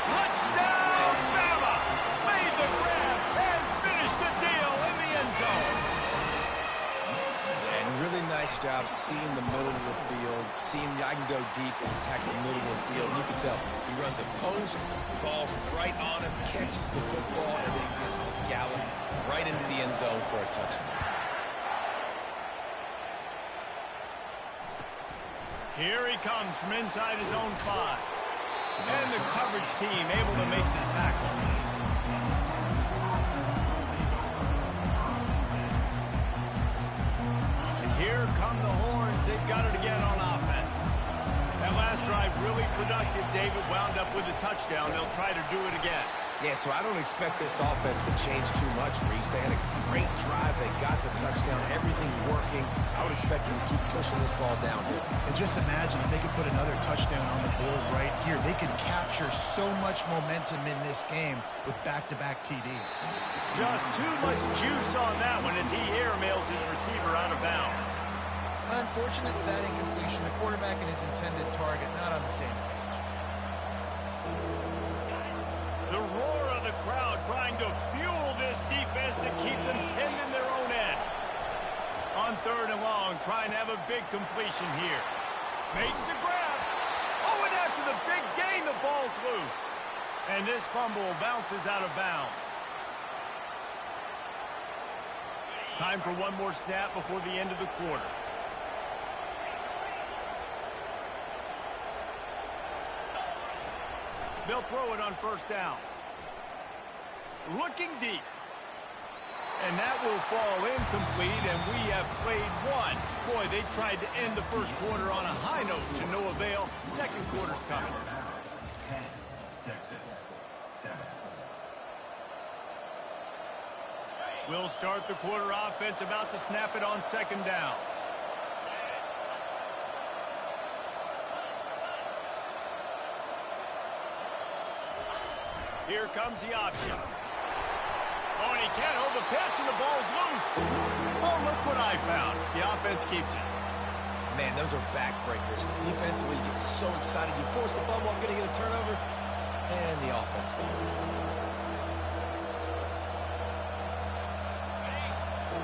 Touchdown, Bama! Made the grab and finished the deal in the end zone.
And really nice job seeing the middle of the field, seeing I can go deep and attack the middle of the field. You can tell he runs a post, ball's right on him, catches the football, and then gets to gallop right into the end zone for a touchdown.
Here he comes from inside his own 5. And the coverage team able to make the tackle. And here come the Horns. They've got it again on offense. That last drive really productive. David wound up with a touchdown. They'll try to do it again.
Yeah, so I don't expect this offense to change too much, Reese. They had a great drive. They got the touchdown, everything working. I would expect them to keep pushing this ball downhill.
And just imagine if they could put another touchdown on the board right here. They could capture so much momentum in this game with back-to-back TDs.
Just too much juice on that one as he airmails his receiver out of bounds.
Unfortunate with that incompletion. The quarterback and his intended target not on the same page.
The roar of the crowd trying to fuel this defense to keep them pinned in their own end. On 3rd and long, trying to have a big completion here. Makes the grab. Oh, and after the big gain, the ball's loose. And this fumble bounces out of bounds. Time for one more snap before the end of the quarter. They'll throw it on 1st down. Looking deep. And that will fall incomplete, and we have played one. Boy, they tried to end the first quarter on a high note to no avail. Second quarter's coming.
10, Texas, 7.
We'll start the quarter offense, about to snap it on 2nd down. Here comes the option. Oh, and he can't hold the pitch, and the ball's loose. Oh, look what I found. The offense keeps it.
Man, those are backbreakers. Defensively, you get so excited. You force the fumble, I'm going to get a turnover, and the offense falls off.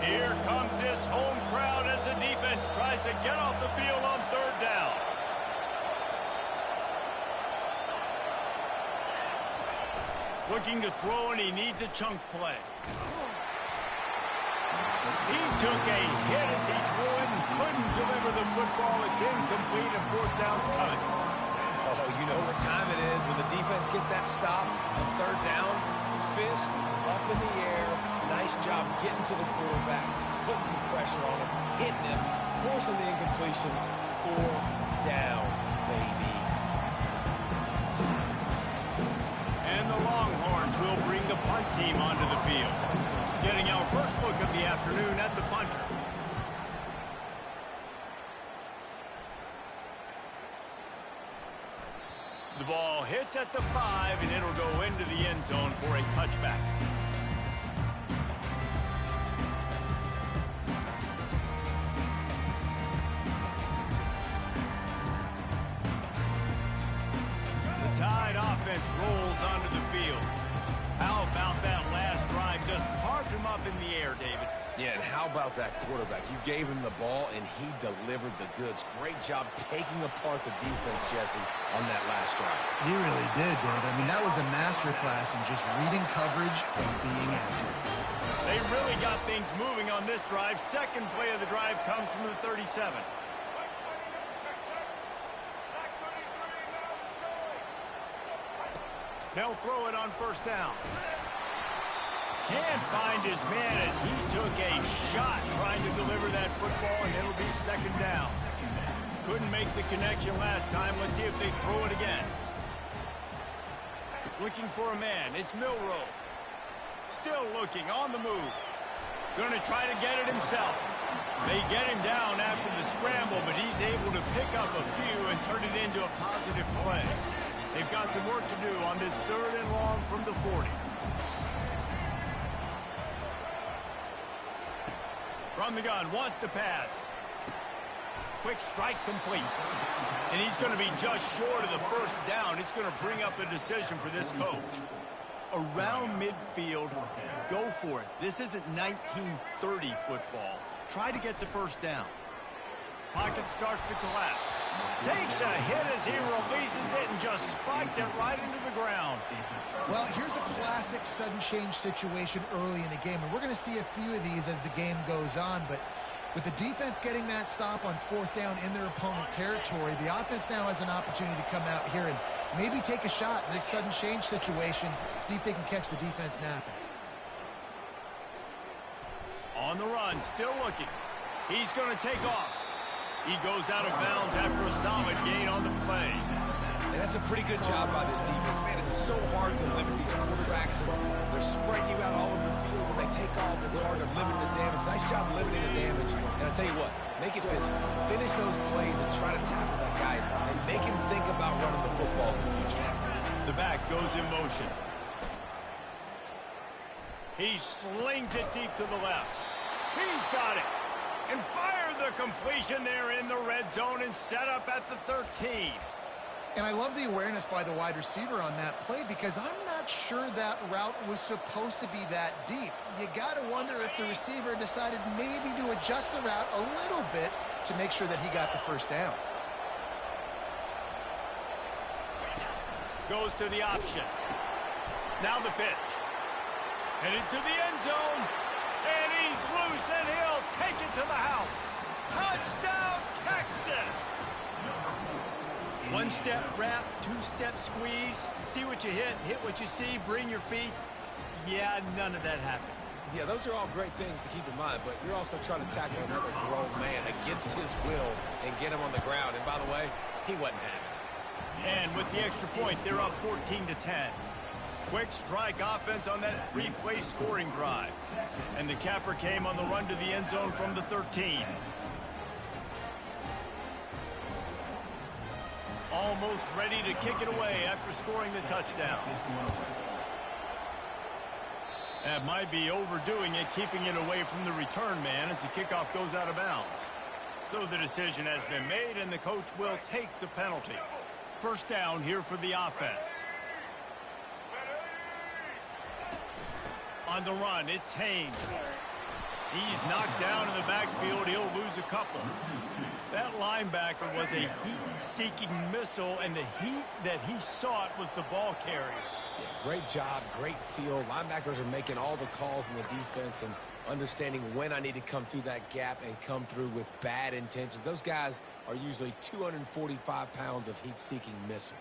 Here comes this home crowd as the defense tries to get off the field on 3rd Looking to throw, and he needs a chunk play. He took a hit as he threw it and couldn't deliver the football. It's incomplete, and fourth down's coming.
Oh, you know what time it is when the defense gets that stop on third down. Fist up in the air. Nice job getting to the quarterback, putting some pressure on him, hitting him, forcing the incompletion. Fourth down, baby.
And the Longhorns will bring the punt team onto the field. Getting our first look of the afternoon at the punter. The ball hits at the 5, and it'll go into the end zone for a touchback. The Tide offense rolls onto the field. How about that last drive? Just carved him up in the air, David.
Yeah, and how about that quarterback? You gave him the ball, and he delivered the goods. Great job taking apart the defense, Jesse, on that last drive.
He really did, Dave. I mean, that was a masterclass in just reading coverage and being accurate.
They really got things moving on this drive. Second play of the drive comes from the 37. They'll throw it on first down. Can't find his man as he took a shot trying to deliver that football, and it'll be second down. Couldn't make the connection last time. Let's see if they throw it again. Looking for a man. It's Milroe. Still looking, on the move. Going to try to get it himself. They get him down after the scramble, but he's able to pick up a few and turn it into a positive play. They've got some work to do on this third and long from the 40. From the gun, wants to pass. Quick strike complete. And he's going to be just short of the first down. It's going to bring up a decision for this coach. Around midfield, go for it. This isn't 1930 football. Try to get the first down. Pocket starts to collapse. Takes a hit as he releases it and just spiked it right into the ground.
Well, here's a classic sudden change situation early in the game, and we're going to see a few of these as the game goes on, but with the defense getting that stop on fourth down in their opponent territory, the offense now has an opportunity to come out here and maybe take a shot in this sudden change situation, see if they can catch the defense napping.
On the run, still looking. He's going to take off. He goes out of bounds after a solid gain on the play.
And that's a pretty good job by this defense. Man, it's so hard to limit these quarterbacks, and they're spreading you out all over the field. When they take off, it's hard to limit the damage. Nice job limiting the damage. And I tell you what, make it physical. Finish those plays and try to tackle that guy and make him think about running the football in the future.
The back goes in motion. He slings it deep to the left. He's got it. And fire the completion there in the red zone and set up at the 13.
And I love the awareness by the wide receiver on that play because I'm not sure that route was supposed to be that deep. You got to wonder if the receiver decided maybe to adjust the route a little bit to make sure that he got the first down.
Goes to the option. Now the pitch. Headed to the end zone. And he's loose, and he'll take it to the house. Touchdown, Texas! One-step wrap, two-step squeeze. See what you hit what you see, bring your feet. Yeah, none of that happened.
Yeah, those are all great things to keep in mind, but you're also trying to tackle another grown man against his will and get him on the ground. And by the way, he wasn't having it.
And with the extra point, they're up 14-10. Quick strike offense on that three-play scoring drive. And the capper came on the run to the end zone from the 13. Almost ready to kick it away after scoring the touchdown. That might be overdoing it, keeping it away from the return man as the kickoff goes out of bounds. So the decision has been made, and the coach will take the penalty. First down here for the offense. On the run, it's Haynes. He's knocked down in the backfield. He'll lose a couple. That linebacker was a heat-seeking missile, and the heat that he sought was the ball carrier.
Great job, great feel. Linebackers are making all the calls in the defense and understanding when I need to come through that gap and come through with bad intentions. Those guys are usually 245 pounds of heat-seeking missile.